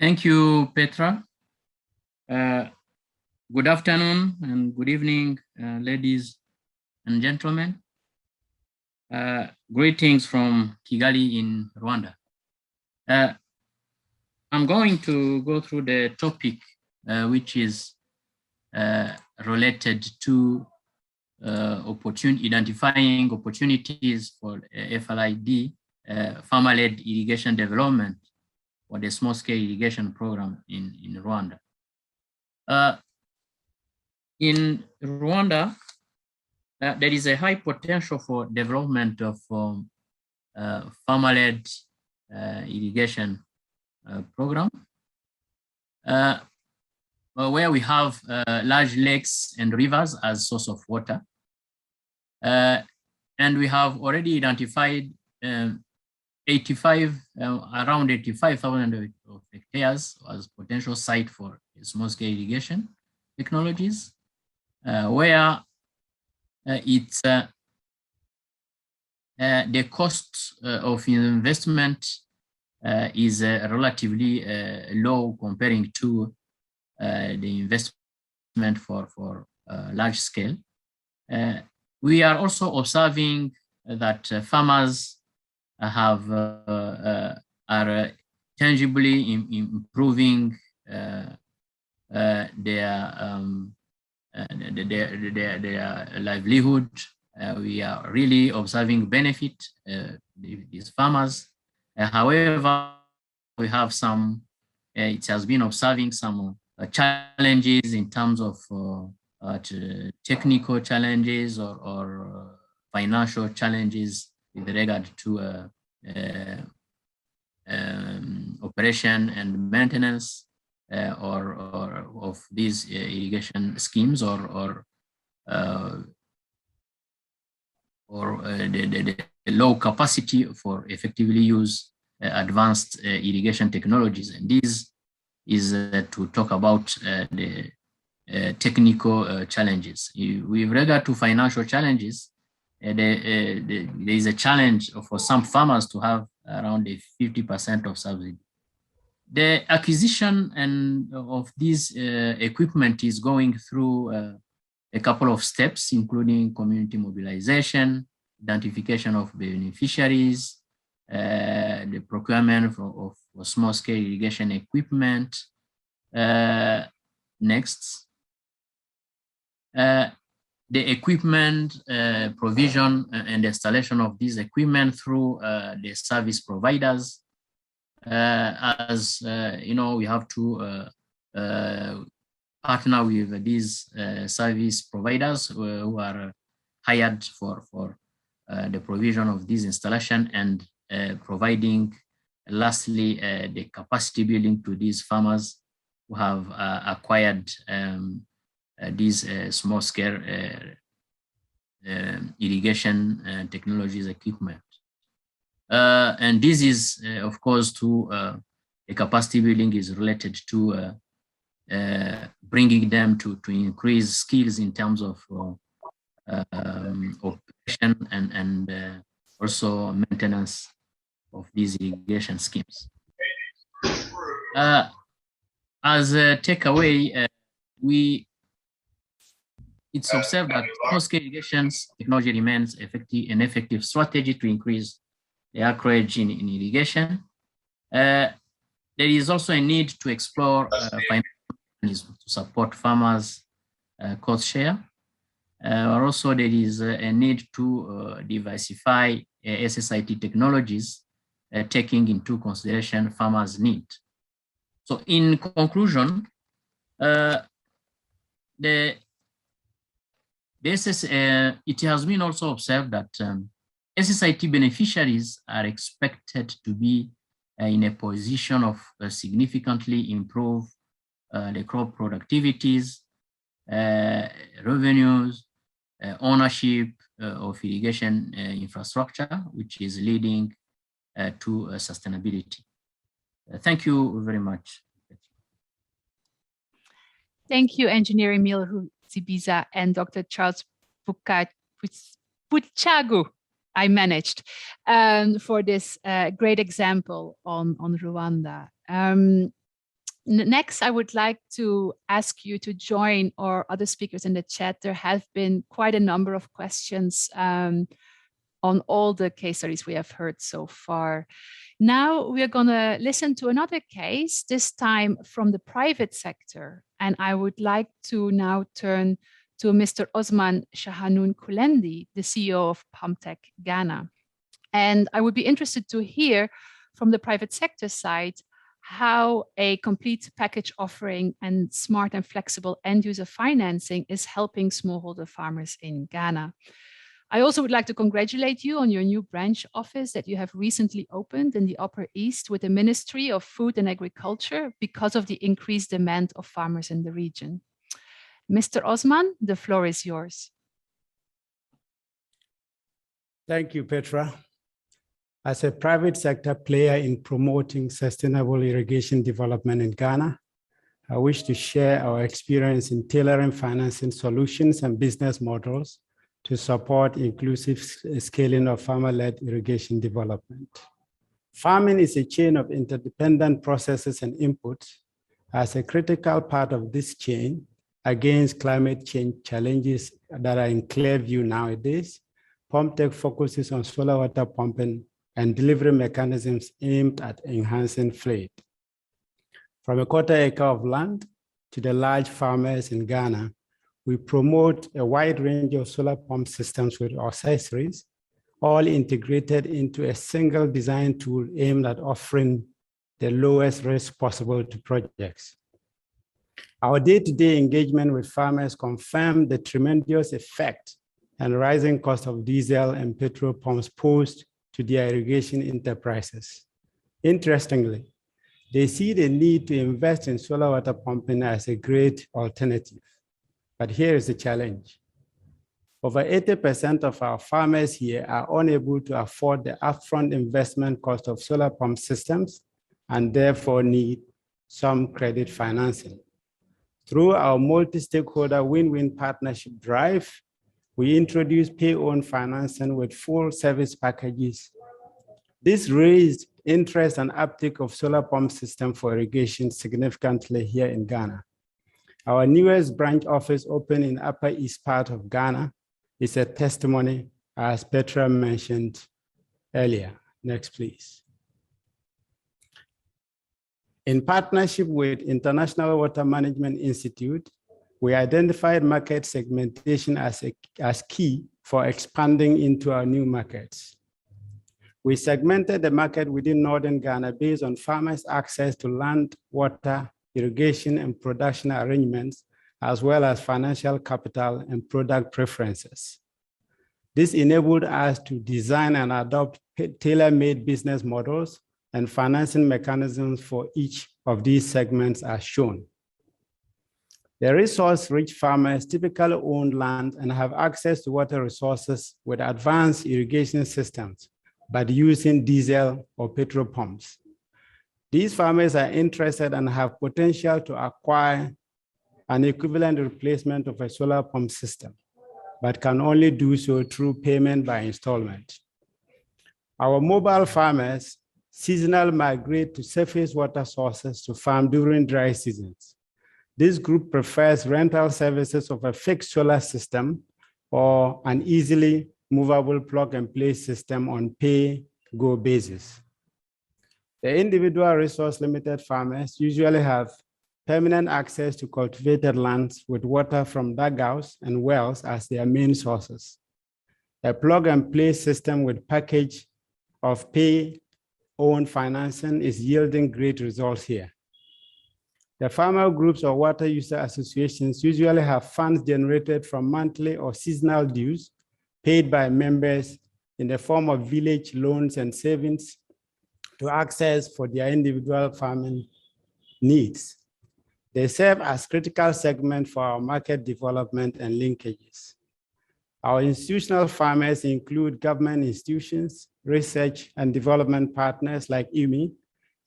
Thank you, Petra. Good afternoon and good evening, ladies and gentlemen. Greetings from Kigali in Rwanda. I'm going to go through the topic which is related to identifying opportunities for FLID, farmer-led irrigation development, for the small-scale irrigation program in Rwanda. In Rwanda, there is a high potential for development of farmer-led irrigation program, where we have large lakes and rivers as source of water. And we have already identified around 85,000 of hectares as potential site for small-scale irrigation technologies, where it's the cost of investment is relatively low comparing to the investment for large scale. We are also observing that farmers are tangibly improving their livelihood. We are really observing benefit these farmers. However, we have some. It has been observing some challenges in terms of technical challenges or financial challenges with regard to operation and maintenance or of these irrigation schemes or the low capacity for effectively use advanced irrigation technologies. And this is to talk about the technical challenges. With regard to financial challenges, there is a challenge for some farmers to have around 50% of subsidy. The acquisition of this equipment is going through a couple of steps, including community mobilization, identification of beneficiaries, the procurement of small-scale irrigation equipment. Next. The equipment provision and installation of this equipment through the service providers. As you know, we have to partner with these service providers who are hired for the provision of this installation and providing, lastly, the capacity building to these farmers who have acquired these small-scale irrigation technologies equipment. And this is, of course, to a capacity building is related to bringing them to increase skills in terms of operation and also maintenance of these irrigation schemes. As a takeaway, we it's observed that small-scale irrigation technology remains an effective strategy to increase the acreage in irrigation. There is also a need to explore financial mechanisms to support farmers' cost share. Also, there is a need to diversify SSIT technologies, taking into consideration farmers' need. So in conclusion, it has been also observed that SSIT beneficiaries are expected to be in a position of significantly improve the crop productivities, revenues, ownership of irrigation infrastructure, which is leading to sustainability. Thank you very much. Thank you, Engineer Emile Zibiza and Dr. Charles Puchagu, I managed, for this great example on Rwanda. Next, I would like to ask you to join our other speakers in the chat. There have been quite a number of questions on all the case studies we have heard so far. Now we are going to listen to another case, this time from the private sector. And I would like to now turn to Mr. Osman Shahanun Kulendi, the CEO of PalmTech Ghana. And I would be interested to hear from the private sector side how a complete package offering and smart and flexible end user financing is helping smallholder farmers in Ghana. I also would like to congratulate you on your new branch office that you have recently opened in the Upper East with the Ministry of Food and Agriculture because of the increased demand of farmers in the region. Mr. Osman, the floor is yours. Thank you, Petra. As a private sector player in promoting sustainable irrigation development in Ghana, I wish to share our experience in tailoring financing solutions and business models to support inclusive scaling of farmer-led irrigation development. Farming is a chain of interdependent processes and inputs. As a critical part of this chain against climate change challenges that are in clear view nowadays, PalmTech focuses on solar water pumping and delivery mechanisms aimed at enhancing FLID. From a quarter acre of land to the large farmers in Ghana, we promote a wide range of solar pump systems with accessories, all integrated into a single design tool aimed at offering the lowest risk possible to projects. Our day-to-day engagement with farmers confirmed the tremendous effect and rising cost of diesel and petrol pumps posed to their irrigation enterprises. Interestingly, they see the need to invest in solar water pumping as a great alternative. But here is the challenge. Over 80% of our farmers here are unable to afford the upfront investment cost of solar pump systems and therefore need some credit financing. Through our multi-stakeholder win-win partnership drive, we introduce pay-own financing with full service packages. This raised interest and uptake of solar pump system for irrigation significantly here in Ghana. Our newest branch office opened in Upper East part of Ghana is a testimony, as Petra mentioned earlier. Next, please. In partnership with International Water Management Institute, we identified market segmentation as key for expanding into our new markets. We segmented the market within Northern Ghana based on farmers' access to land, water, irrigation, and production arrangements, as well as financial capital and product preferences. This enabled us to design and adopt tailor-made business models and financing mechanisms for each of these segments as shown. The resource-rich farmers typically own land and have access to water resources with advanced irrigation systems, but using diesel or petrol pumps. These farmers are interested and have potential to acquire an equivalent replacement of a solar pump system, but can only do so through payment by installment. Our mobile farmers seasonally migrate to surface water sources to farm during dry seasons. This group prefers rental services of a fixed solar system or an easily movable plug-and-play system on pay-go basis. The individual resource-limited farmers usually have permanent access to cultivated lands with water from dugouts and wells as their main sources. A plug-and-play system with package of pay-owned financing is yielding great results here. The farmer groups or water user associations usually have funds generated from monthly or seasonal dues paid by members in the form of village loans and savings to access for their individual farming needs. They serve as critical segment for our market development and linkages. Our institutional farmers include government institutions, research and development partners like IWMI,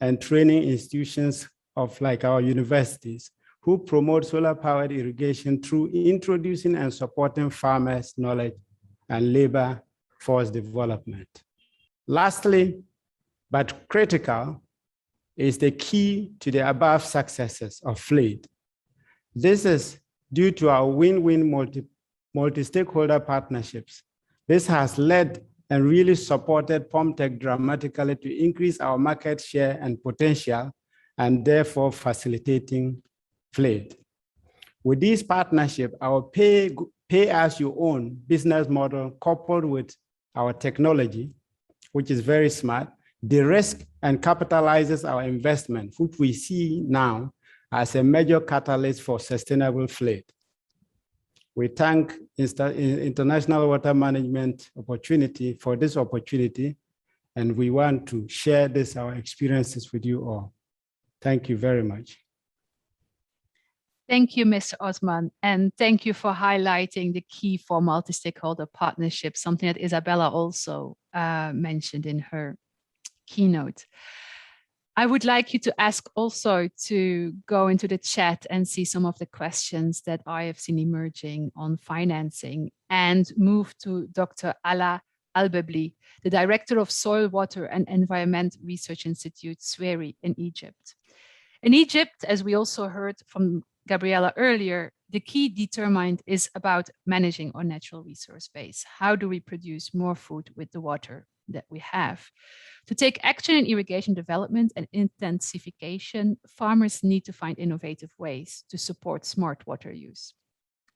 and training institutions of like our universities, who promote solar-powered irrigation through introducing and supporting farmers' knowledge and labor force development. Lastly, but critical, is the key to the above successes of FLID. This is due to our win-win multi-stakeholder partnerships. This has led and really supported POMTECH dramatically to increase our market share and potential, and therefore facilitating FLID. With this partnership, our pay-as-you-own business model coupled with our technology, which is very smart, de-risk and capitalizes our investment, which we see now as a major catalyst for sustainable FLID. We thank International Water Management Opportunity for this opportunity, and we want to share our experiences with you all. Thank you very much. Thank you, Mr. Osman, and thank you for highlighting the key for multi-stakeholder partnerships, something that Isabella also mentioned in her keynote. I would like you to ask also to go into the chat and see some of the questions that I have seen emerging on financing, and move to Dr. Ala Albebli, the Director of Soil, Water and Environment Research Institute, SWERI, in Egypt. In Egypt, as we also heard from Gabriela earlier, the key determined is about managing our natural resource base. How do we produce more food with the water that we have? To take action in irrigation development and intensification, farmers need to find innovative ways to support smart water use.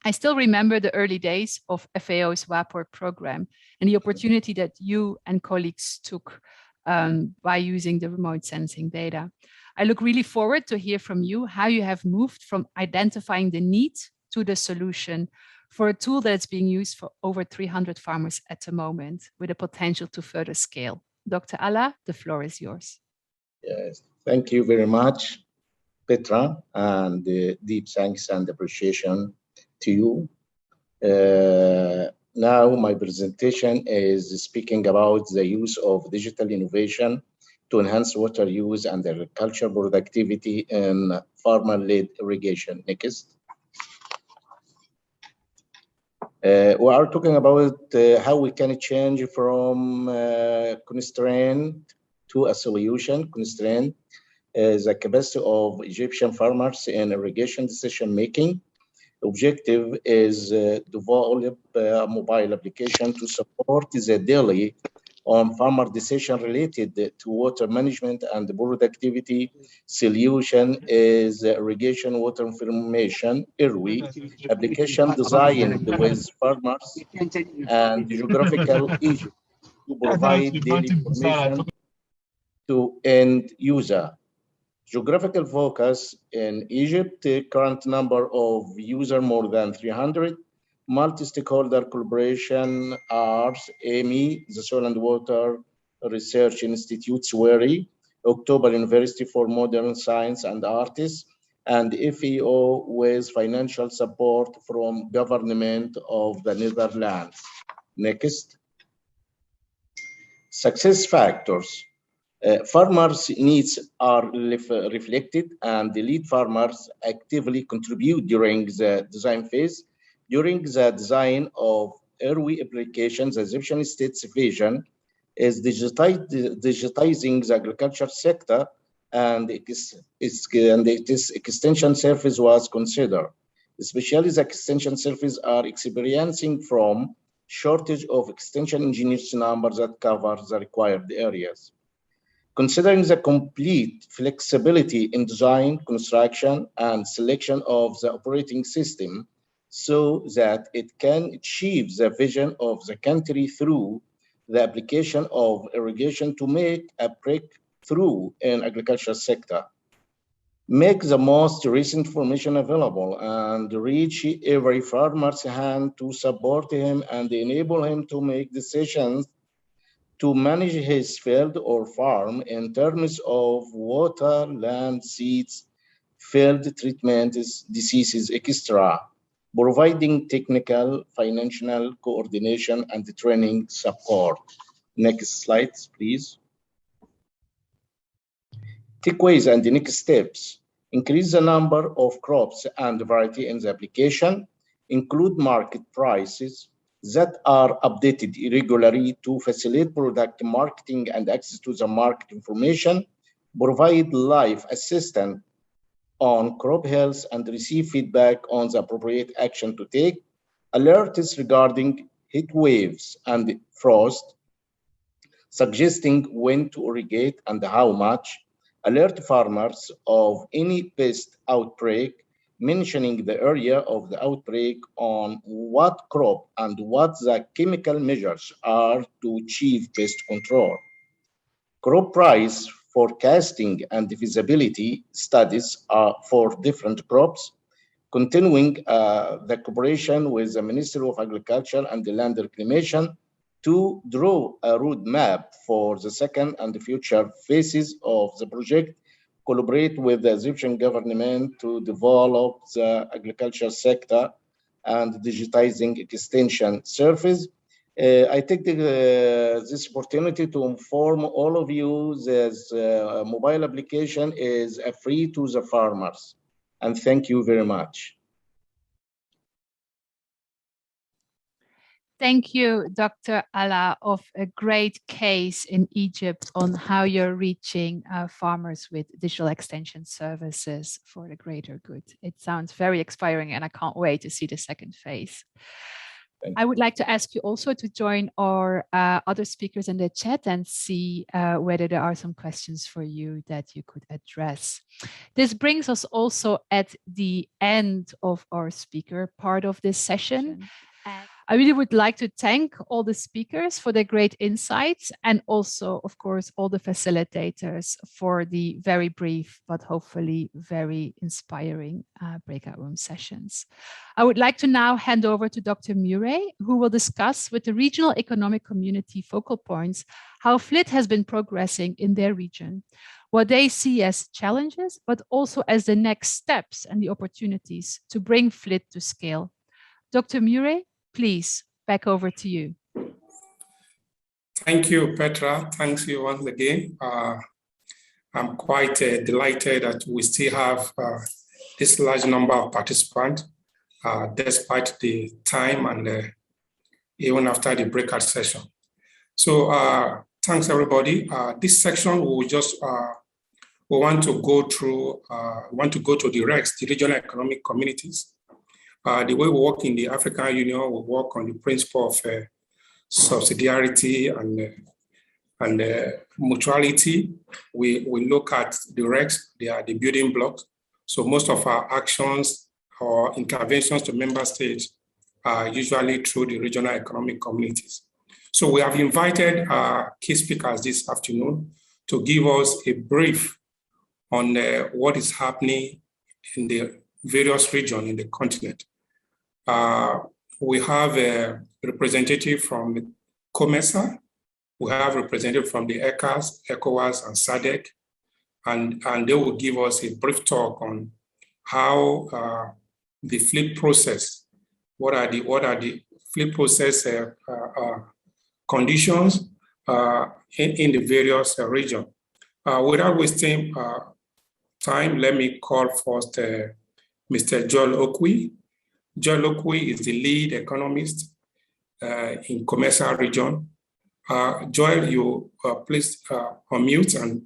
I still remember the early days of FAO's WAPOR program and the opportunity that you and colleagues took by using the remote sensing data. I look really forward to hear from you how you have moved from identifying the need to the solution for a tool that's being used for over 300 farmers at the moment, with a potential to further scale. Dr. Ala, the floor is yours. Yes, thank you very much, Petra, and deep thanks and appreciation to you. Now my presentation is speaking about the use of digital innovation to enhance water use and agricultural productivity in farmer-led irrigation. Next. We are talking about how we can change from constraint to a solution. Constraint is the capacity of Egyptian farmers in irrigation decision-making. Objective is develop a mobile application to support the daily on farmer decision related to water management and productivity. Solution is irrigation water information, IRWI, application designed with farmers and geographical Egypt to provide daily information to end user. Geographical focus in Egypt, current number of user more than 300. Multi-stakeholder collaboration are IWMI, the Soil and Water Research Institute, SWERI, October University for Modern Science and Arts, and FAO with financial support from government of the Netherlands. Next. Success factors. Farmers' needs are reflected, and the lead farmers actively contribute during the design phase. During the design of IRWI applications, the Egyptian state's vision is digitizing the agriculture sector and its extension service was considered. Especially the extension service are experiencing from shortage of extension engineers numbers that cover the required areas. Considering the complete flexibility in design, construction, and selection of the operating system so that it can achieve the vision of the country through the application of irrigation to make a breakthrough in agricultural sector. Make the most recent information available and reach every farmer's hand to support him and enable him to make decisions to manage his field or farm in terms of water, land, seeds, field treatments, diseases, etc., providing technical, financial coordination and training support. Next slide, please. Takeaways and the next steps. Increase the number of crops and variety in the application, include market prices that are updated regularly to facilitate product marketing and access to the market information, provide live assistance on crop health and receive feedback on the appropriate action to take, alerts regarding heat waves and frost, suggesting when to irrigate and how much, alert farmers of any pest outbreak, mentioning the area of the outbreak on what crop and what the chemical measures are to achieve pest control. Crop price forecasting and feasibility studies for different crops, continuing the cooperation with the Ministry of Agriculture and the Land Reclamation to draw a roadmap for the second and the future phases of the project, collaborate with the Egyptian government to develop the agriculture sector and digitizing extension service. I take this opportunity to inform all of you that mobile application is free to the farmers. And thank you very much. Thank you, Dr. Ala, of a great case in Egypt on how you're reaching farmers with digital extension services for the greater good. It sounds very inspiring, and I can't wait to see the second phase. I would like to ask you also to join our other speakers in the chat and see whether there are some questions for you that you could address. This brings us also at the end of our speaker part of this session. I really would like to thank all the speakers for their great insights and also, of course, all the facilitators for the very brief but hopefully very inspiring breakout room sessions. I would like to now hand over to Dr. Murray, who will discuss with the regional economic community focal points how FLID has been progressing in their region, what they see as challenges, but also as the next steps and the opportunities to bring FLID to scale. Dr. Murray, please, back over to you. Thank you, Petra. Thanks you once again. I'm quite delighted that we still have this large number of participants, despite the time and even after the breakout session. So thanks, everybody. This section we just we want to go through. Want to go to the RECs, the regional economic communities. The way we work in the African Union, we work on the principle of subsidiarity and mutuality. We look at the RECs, they are the building blocks. So most of our actions or interventions to member states are usually through the regional economic communities. So we have invited key speakers this afternoon to give us a brief on what is happening in the various regions in the continent. We have a representative from COMESA, we have a representative from the ECAS, ECOWAS, and SADC, and they will give us a brief talk on how the FLID process, what are the FLID process conditions in the various regions. Without wasting time, let me call first Mr. Joel Okwi. Joel Okwi is the lead economist in COMESA region. Joel, you please unmute and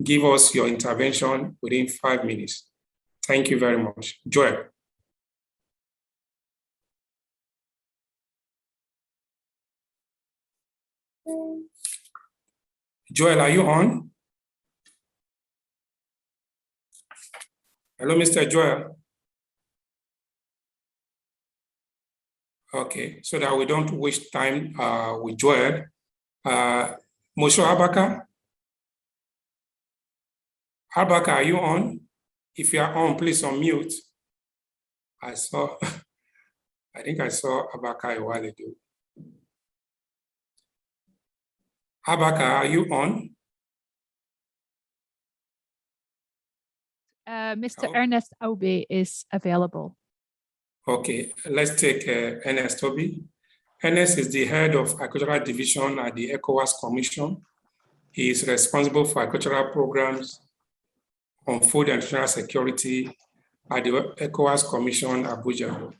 give us your intervention within 5 minutes. Thank you very much. Joel. Joel, are you on? Hello, Mr. Joel. Okay, so that we don't waste time with Joel. Mosho Abaka? Abaka, are you on? If you are on, please unmute. I think I saw Abaka a while ago. Abaka, are you on? Mr. Ernest Obi is available. Okay, let's take Ernest Obi. Ernest is the head of Agricultural Division at the ECOWAS Commission. He is responsible for agricultural programs on food and nutritional security at the ECOWAS Commission, Abuja.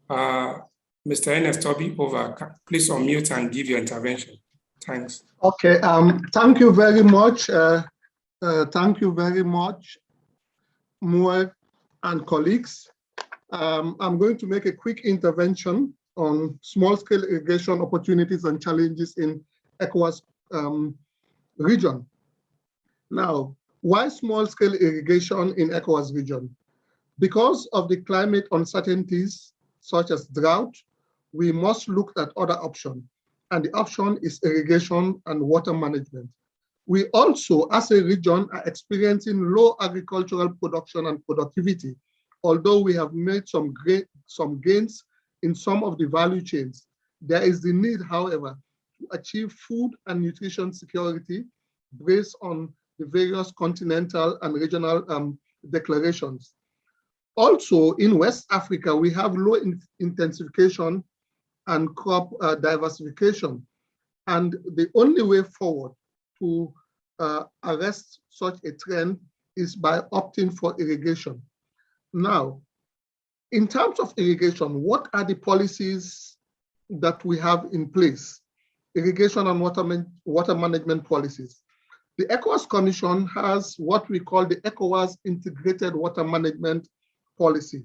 Mr. Ernest Obi, over. Please unmute and give your intervention. Thanks. Okay, thank you very much. Thank you very much, Moe and colleagues. I'm going to make a quick intervention on small-scale irrigation opportunities and challenges in ECOWAS region. Now, why small-scale irrigation in ECOWAS region? Because of the climate uncertainties, such as drought, we must look at other options. And the option is irrigation and water management. We also, as a region, are experiencing low agricultural production and productivity, although we have made some gains in some of the value chains. There is the need, however, to achieve food and nutrition security based on the various continental and regional declarations. Also, in West Africa, we have low intensification and crop diversification. And the only way forward to arrest such a trend is by opting for irrigation. Now, in terms of irrigation, what are the policies that we have in place? Irrigation and water management policies. The ECOWAS Commission has what we call the ECOWAS Integrated Water Management Policy,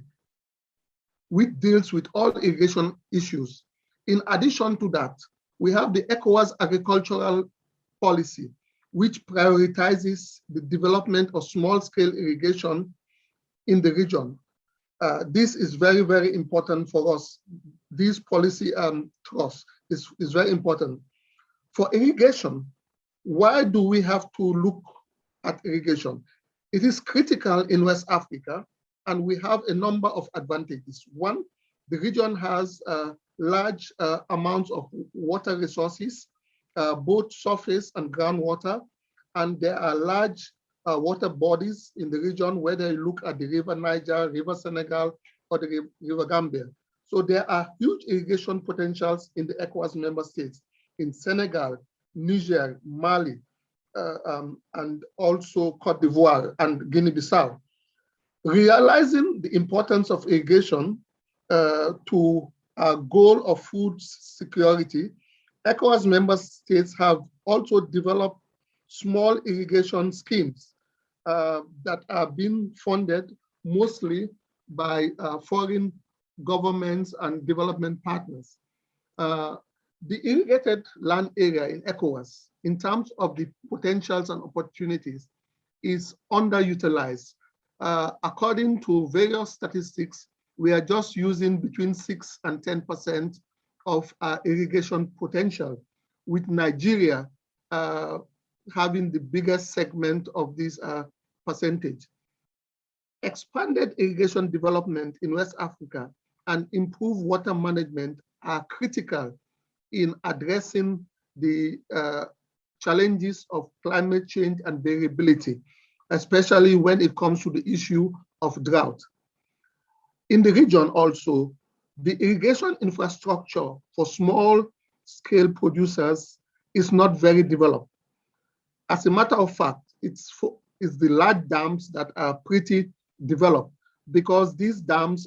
which deals with all irrigation issues. In addition to that, we have the ECOWAS Agricultural Policy, which prioritizes the development of small-scale irrigation in the region. This is very, very important for us. This policy trust is very important. For irrigation, why do we have to look at irrigation? It is critical in West Africa, and we have a number of advantages. One, the region has large amounts of water resources, both surface and groundwater, and there are large water bodies in the region, whether you look at the River Niger, River Senegal, or the River Gambia. So there are huge irrigation potentials in the ECOWAS member states, in Senegal, Niger, Mali, and also Cote d'Ivoire and Guinea-Bissau. Realizing the importance of irrigation to our goal of food security, ECOWAS member states have also developed small irrigation schemes that are being funded mostly by foreign governments and development partners. The irrigated land area in ECOWAS, in terms of the potentials and opportunities, is underutilized. According to various statistics, we are just using between 6 and 10% of our irrigation potential, with Nigeria having the biggest segment of this percentage. Expanded irrigation development in West Africa and improved water management are critical in addressing the challenges of climate change and variability, especially when it comes to the issue of drought. In the region also, the irrigation infrastructure for small-scale producers is not very developed. As a matter of fact, it's the large dams that are pretty developed, because these dams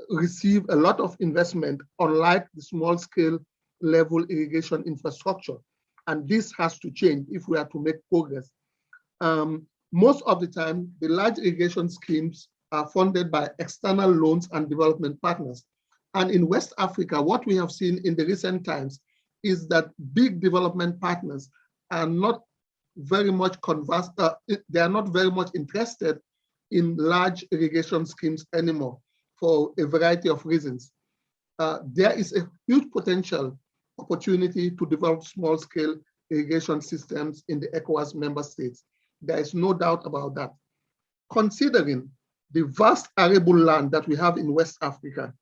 receive a lot of investment, unlike the small-scale level irrigation infrastructure. And this has to change if we are to make progress. Most of the time, the large irrigation schemes are funded by external loans and development partners. And in West Africa, what we have seen in the recent times is that big development partners are not very much they are not very much interested in large irrigation schemes anymore for a variety of reasons. There is a huge potential opportunity to develop small-scale irrigation systems in the ECOWAS member states. There is no doubt about that. Considering the vast arable land that we have in West Africa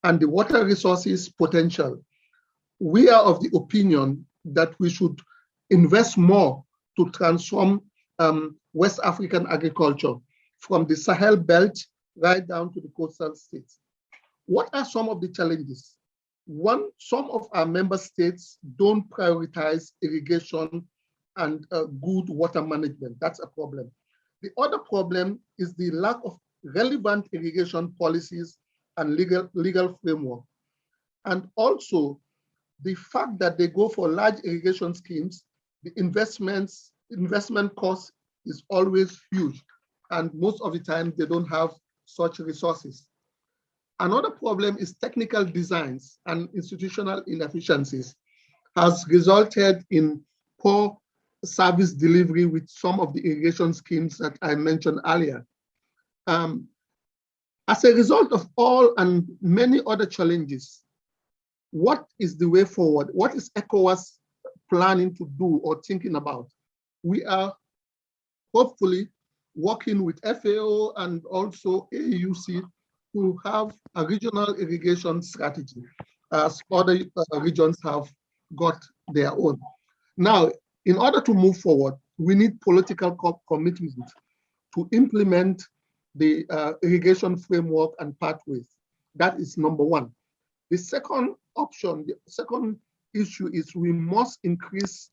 and the water resources potential, we are of the opinion that we should invest more to transform West African agriculture from the Sahel belt right down to the coastal states. What are some of the challenges? One, some of our member states don't prioritize irrigation and good water management. That's a problem. The other problem is the lack of relevant irrigation policies and legal framework. And also the fact that they go for large irrigation schemes, the investment cost is always huge. And most of the time they don't have such resources. Another problem is technical designs and institutional inefficiencies has resulted in poor service delivery with some of the irrigation schemes that I mentioned earlier. As a result of all and many other challenges, what is the way forward? What is ECOWAS planning to do or thinking about? We are hopefully working with FAO and also AUC to have a regional irrigation strategy, as other regions have got their own. Now, in order to move forward, we need political commitment to implement the irrigation framework and pathways. That is number one. The second option, the second issue is we must increase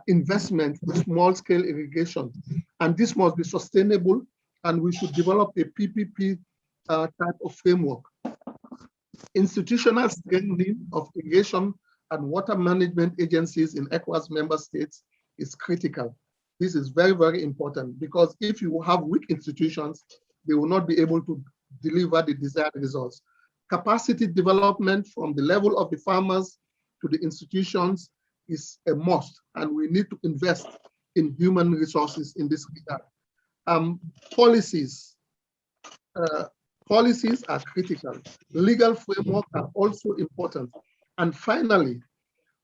investment in small-scale irrigation, and this must be sustainable, and we should develop a PPP type of framework. Institutional strengthening of irrigation and water management agencies in ECOWAS member states is critical. This is very, very important, because if you have weak institutions, they will not be able to deliver the desired results. Capacity development from the level of the farmers to the institutions is a must, and we need to invest in human resources in this regard. Policies are critical. Legal framework are also important. And finally,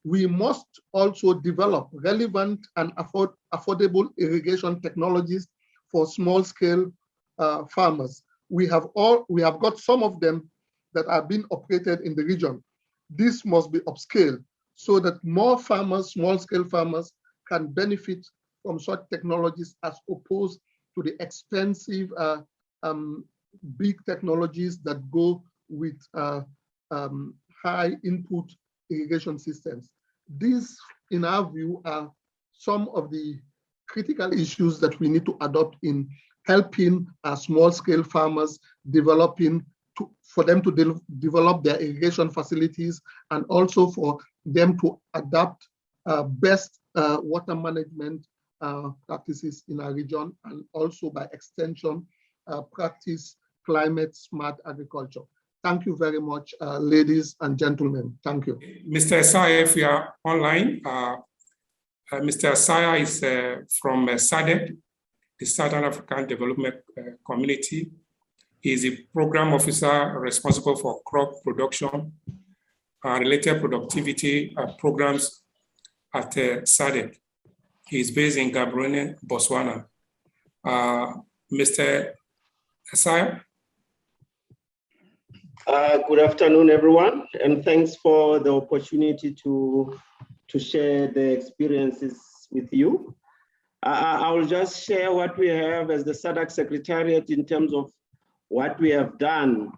we must also develop relevant and affordable irrigation technologies for small-scale farmers. We have got some of them that are being operated in the region. This must be upscaled so that more farmers, small-scale farmers, can benefit from such technologies as opposed to the expensive big technologies that go with high input irrigation systems. These, in our view, are some of the critical issues that we need to adopt in helping our small-scale farmers for them to develop their irrigation facilities, and also for them to adopt best water management practices in our region, and also by extension practice climate smart agriculture. Thank you very much, ladies and gentlemen. Thank you. Mr. Esaya, if you are online, Mr. Esaya is from SADC, the Southern African Development Community. He is a program officer responsible for crop production and related productivity programs at SADC. He is based in Gaborone, Botswana. Mr. Esaya? Good afternoon, everyone, and thanks for the opportunity to share the experiences with you. I will just share what we have as the SADC Secretariat in terms of what we have done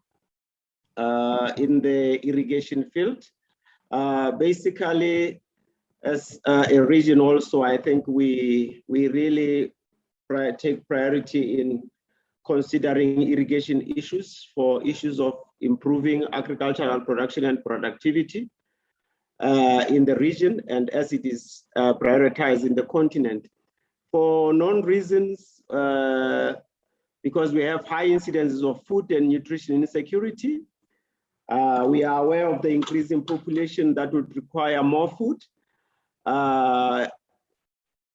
in the irrigation field. Basically, as a region also, I think we really take priority in considering irrigation issues for issues of improving agricultural production and productivity in the region, and as it is prioritized in the continent for known reasons, because we have high incidences of food and nutrition insecurity. We are aware of the increasing population that would require more food.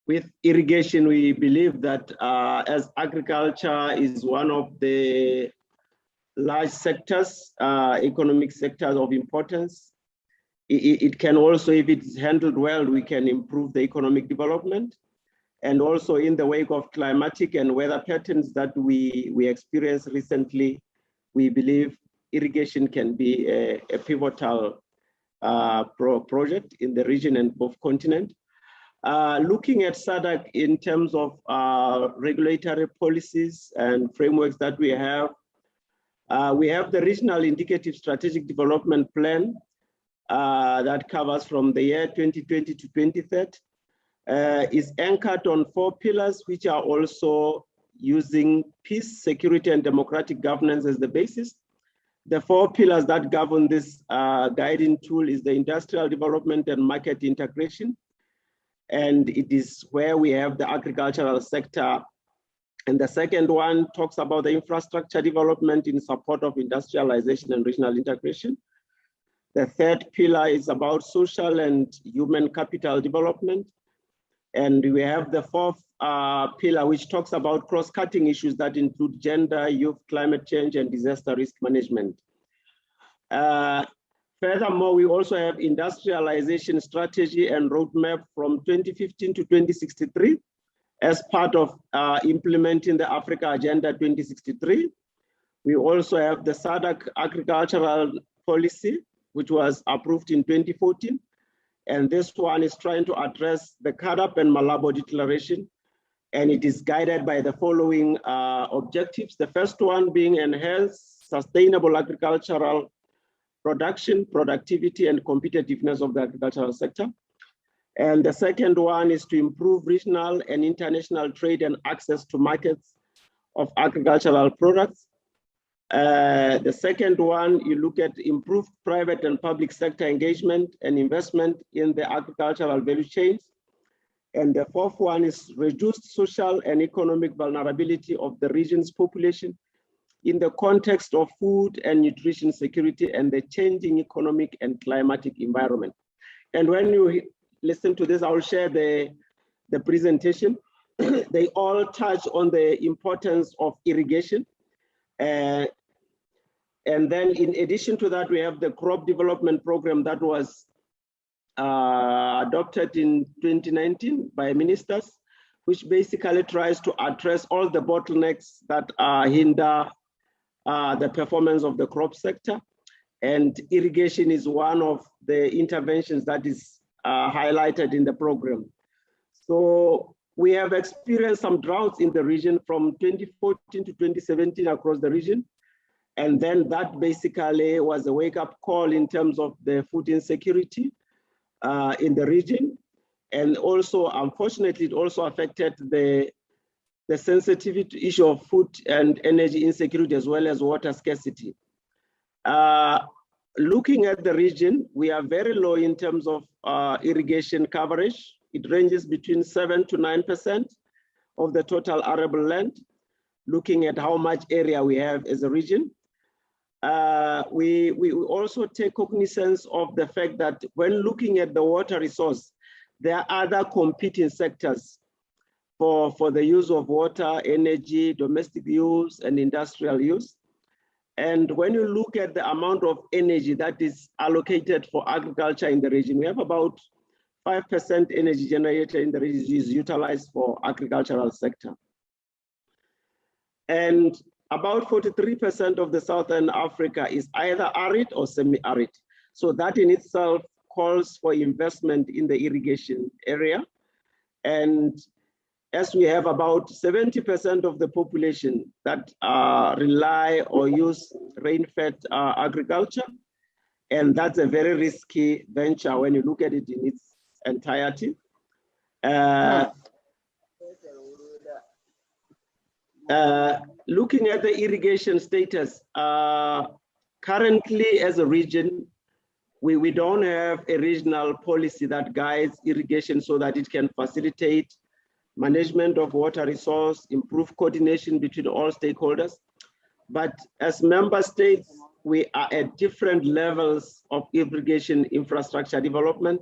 With irrigation, we believe that as agriculture is one of the large sectors, economic sectors of importance, it can also, if it's handled well, we can improve the economic development. And also in the wake of climatic and weather patterns that we experienced recently, we believe irrigation can be a pivotal project in the region and both continent. Looking at SADC in terms of regulatory policies and frameworks that we have the Regional Indicative Strategic Development Plan that covers from the year 2020 to 2030. Is anchored on 4 pillars, which are also using peace, security, and democratic governance as the basis. The 4 pillars that govern this guiding tool is the industrial development and market integration. And it is where we have the agricultural sector. And the second one talks about the infrastructure development in support of industrialization and regional integration. The third pillar is about social and human capital development. And we have the 4th pillar, which talks about cross-cutting issues that include gender, youth, climate change, and disaster risk management. Furthermore, we also have industrialization strategy and roadmap from 2015 to 2063 as part of implementing the Africa Agenda 2063. We also have the SADC agricultural policy, which was approved in 2014. And this one is trying to address the CAADP and Malabo Declaration. And it is guided by the following objectives. The first one being enhance sustainable agricultural production, productivity, and competitiveness of the agricultural sector. And the second one is to improve regional and international trade and access to markets of agricultural products. The second one, you look at improved private and public sector engagement and investment in the agricultural value chains. And the fourth one is reduced social and economic vulnerability of the region's population in the context of food and nutrition security and the changing economic and climatic environment. And when you listen to this, I'll share the presentation. They all touch on the importance of irrigation. And then in addition to that, we have the crop development program that was adopted in 2019 by ministers, which basically tries to address all the bottlenecks that hinder the performance of the crop sector. And irrigation is one of the interventions that is highlighted in the program. So we have experienced some droughts in the region from 2014 to 2017 across the region. And then that basically was a wake-up call in terms of the food insecurity in the region. And also, unfortunately, it also affected the sensitivity issue of food and energy insecurity as well as water scarcity. Looking at the region, we are very low in terms of irrigation coverage. It ranges between 7 to 9% of the total arable land, looking at how much area we have as a region. We also take cognizance of the fact that when looking at the water resource, there are other competing sectors for the use of water, energy, domestic use, and industrial use. And when you look at the amount of energy that is allocated for agriculture in the region, we have about 5% energy generated in the region is utilized for agricultural sector. And about 43% of the Southern Africa is either arid or semi-arid. So that in itself calls for investment in the irrigation area. And as we have about 70% of the population that rely or use rain-fed agriculture, and that's a very risky venture when you look at it in its entirety. Looking at the irrigation status, currently as a region, we don't have a regional policy that guides irrigation so that it can facilitate management of water resource, improve coordination between all stakeholders. But as member states, we are at different levels of irrigation infrastructure development.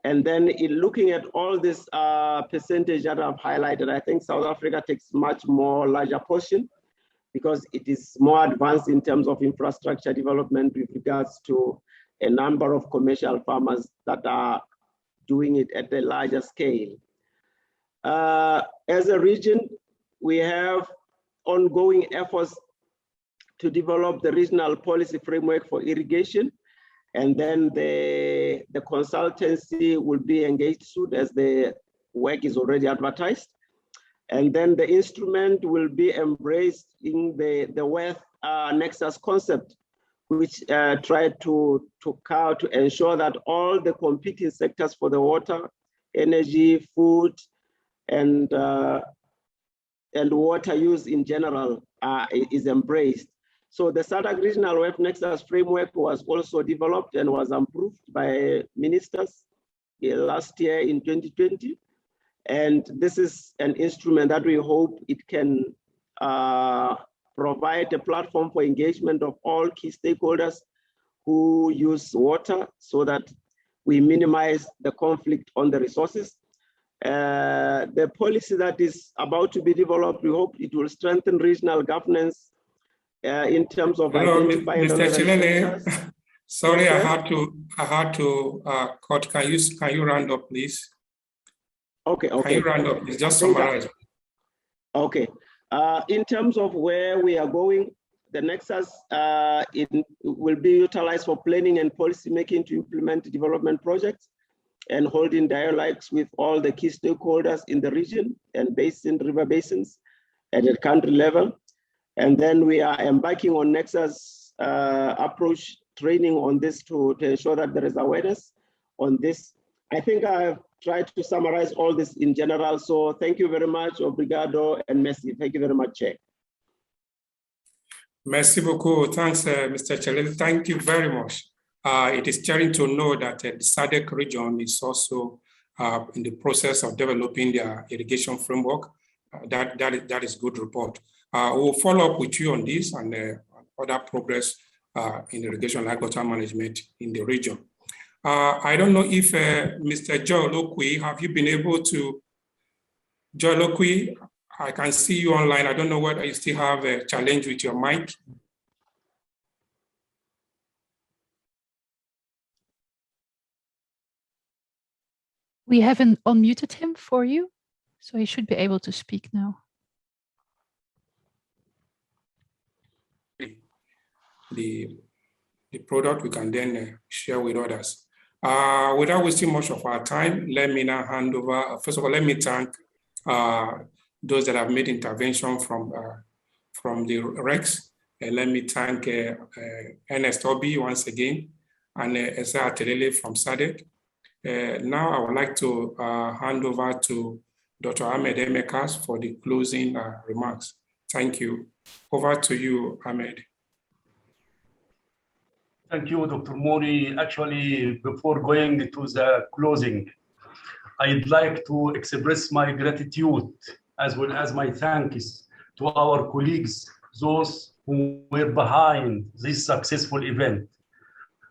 And then in looking at all this percentage that I've highlighted, I think South Africa takes much more larger portion because it is more advanced in terms of infrastructure development with regards to a number of commercial farmers that are doing it at a larger scale. As a region, we have ongoing efforts to develop the regional policy framework for irrigation. And then the consultancy will be engaged soon as the work is already advertised. And then the instrument will be embraced in the wealth nexus concept, which tried to ensure that all the competing sectors for the water, energy, food, and water use in general is embraced. So the SADC Regional Wealth Nexus Framework was also developed and was approved by ministers last year in 2020. And this is an instrument that we hope it can provide a platform for engagement of all key stakeholders who use water so that we minimize the conflict on the resources. The policy that is about to be developed, we hope it will strengthen regional governance in terms of identifying. Mr. Chilele, sorry, yes, I had to cut. Can you round up, please? Okay. Can you round up, please? Just summarize. Okay. In terms of where we are going, the Nexus will be utilized for planning and policy making to implement development projects and holding dialogues with all the key stakeholders in the region and river basins at the country level. And then we are embarking on Nexus approach training on this to ensure that there is awareness on this. I think I've tried to summarize all this in general. So thank you very much, obrigado, and merci. Thank you very much, Chair. Merci beaucoup. Thanks, Mr. Chilele. Thank you very much. It is cheering to know that the SADC region is also in the process of developing their irrigation framework. That is good report. We'll follow up with you on this and other progress in irrigation and agricultural management in the region. I don't know if Mr. Joe Lokwi, have you been able to, Joe Lokwi, I can see you online. I don't know whether you still have a challenge with your mic. We haven't unmuted him for you, so he should be able to speak now. The product we can then share with others. Without wasting much of our time, let me now hand over. First of all, let me thank those that have made intervention from the REX. Let me thank Ernest Obi once again and Esa Atelele from SADC. Now I would like to hand over to Dr. Ahmed Emekas for the closing remarks. Thank you. Over to you, Ahmed. Thank you, Dr. Mori. Actually, before going to the closing, I'd like to express my gratitude as well as my thanks to our colleagues, those who were behind this successful event.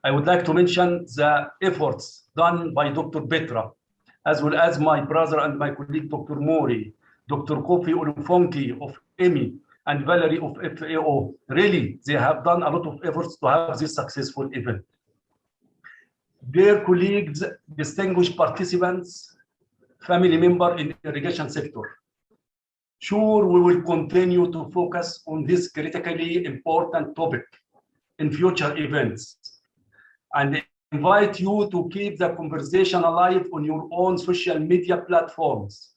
I would like to mention the efforts done by Dr. Petra, as well as my brother and my colleague, Dr. Mori, Dr. Kofi Olufonki of EMI, and Valerie of FAO. Really, they have done a lot of efforts to have this successful event. Dear colleagues, distinguished participants, family member in the irrigation sector, sure, we will continue to focus on this critically important topic in future events and invite you to keep the conversation alive on your own social media platforms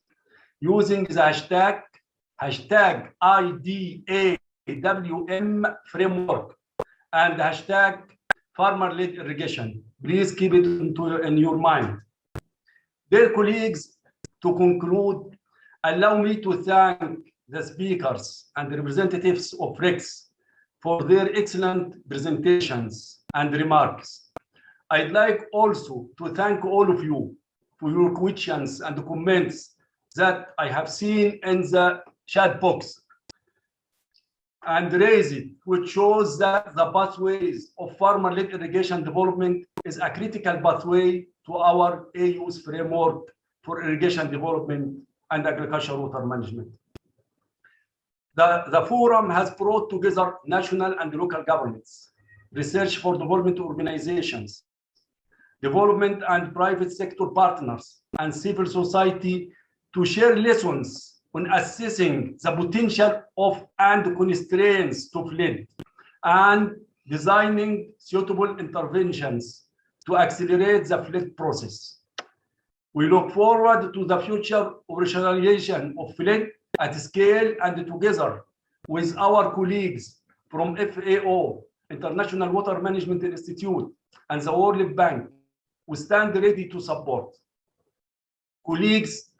using the hashtag IDAWM framework and hashtag farmer-led irrigation. Please keep it in your mind. Dear colleagues, to conclude, allow me to thank the speakers and the representatives of REX for their excellent presentations and remarks. I'd like also to thank all of you for your questions and comments that I have seen in the chat box and raise it, which shows that the pathways of farmer-led irrigation development is a critical pathway to our AU's framework for irrigation development and agricultural water management. The forum has brought together national and local governments, research for development organizations, development and private sector partners, and civil society to share lessons on assessing the potential of and constraints to FLID and designing suitable interventions to accelerate the FLID process. We look forward to the future operationalization of FLID at scale and together with our colleagues from FAO, International Water Management Institute, and the World Bank, we stand ready to support. Colleagues,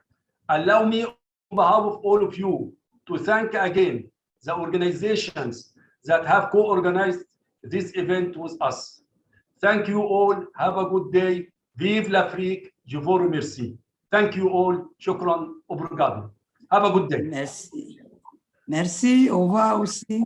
allow me on behalf of all of you to thank again the organizations that have co-organized this event with us. Thank you all. Have a good day. Vive l'Afrique. Je vous remercie. Thank you all. Shukran. Obrigado. Have a good day. Merci. Merci. Au revoir aussi.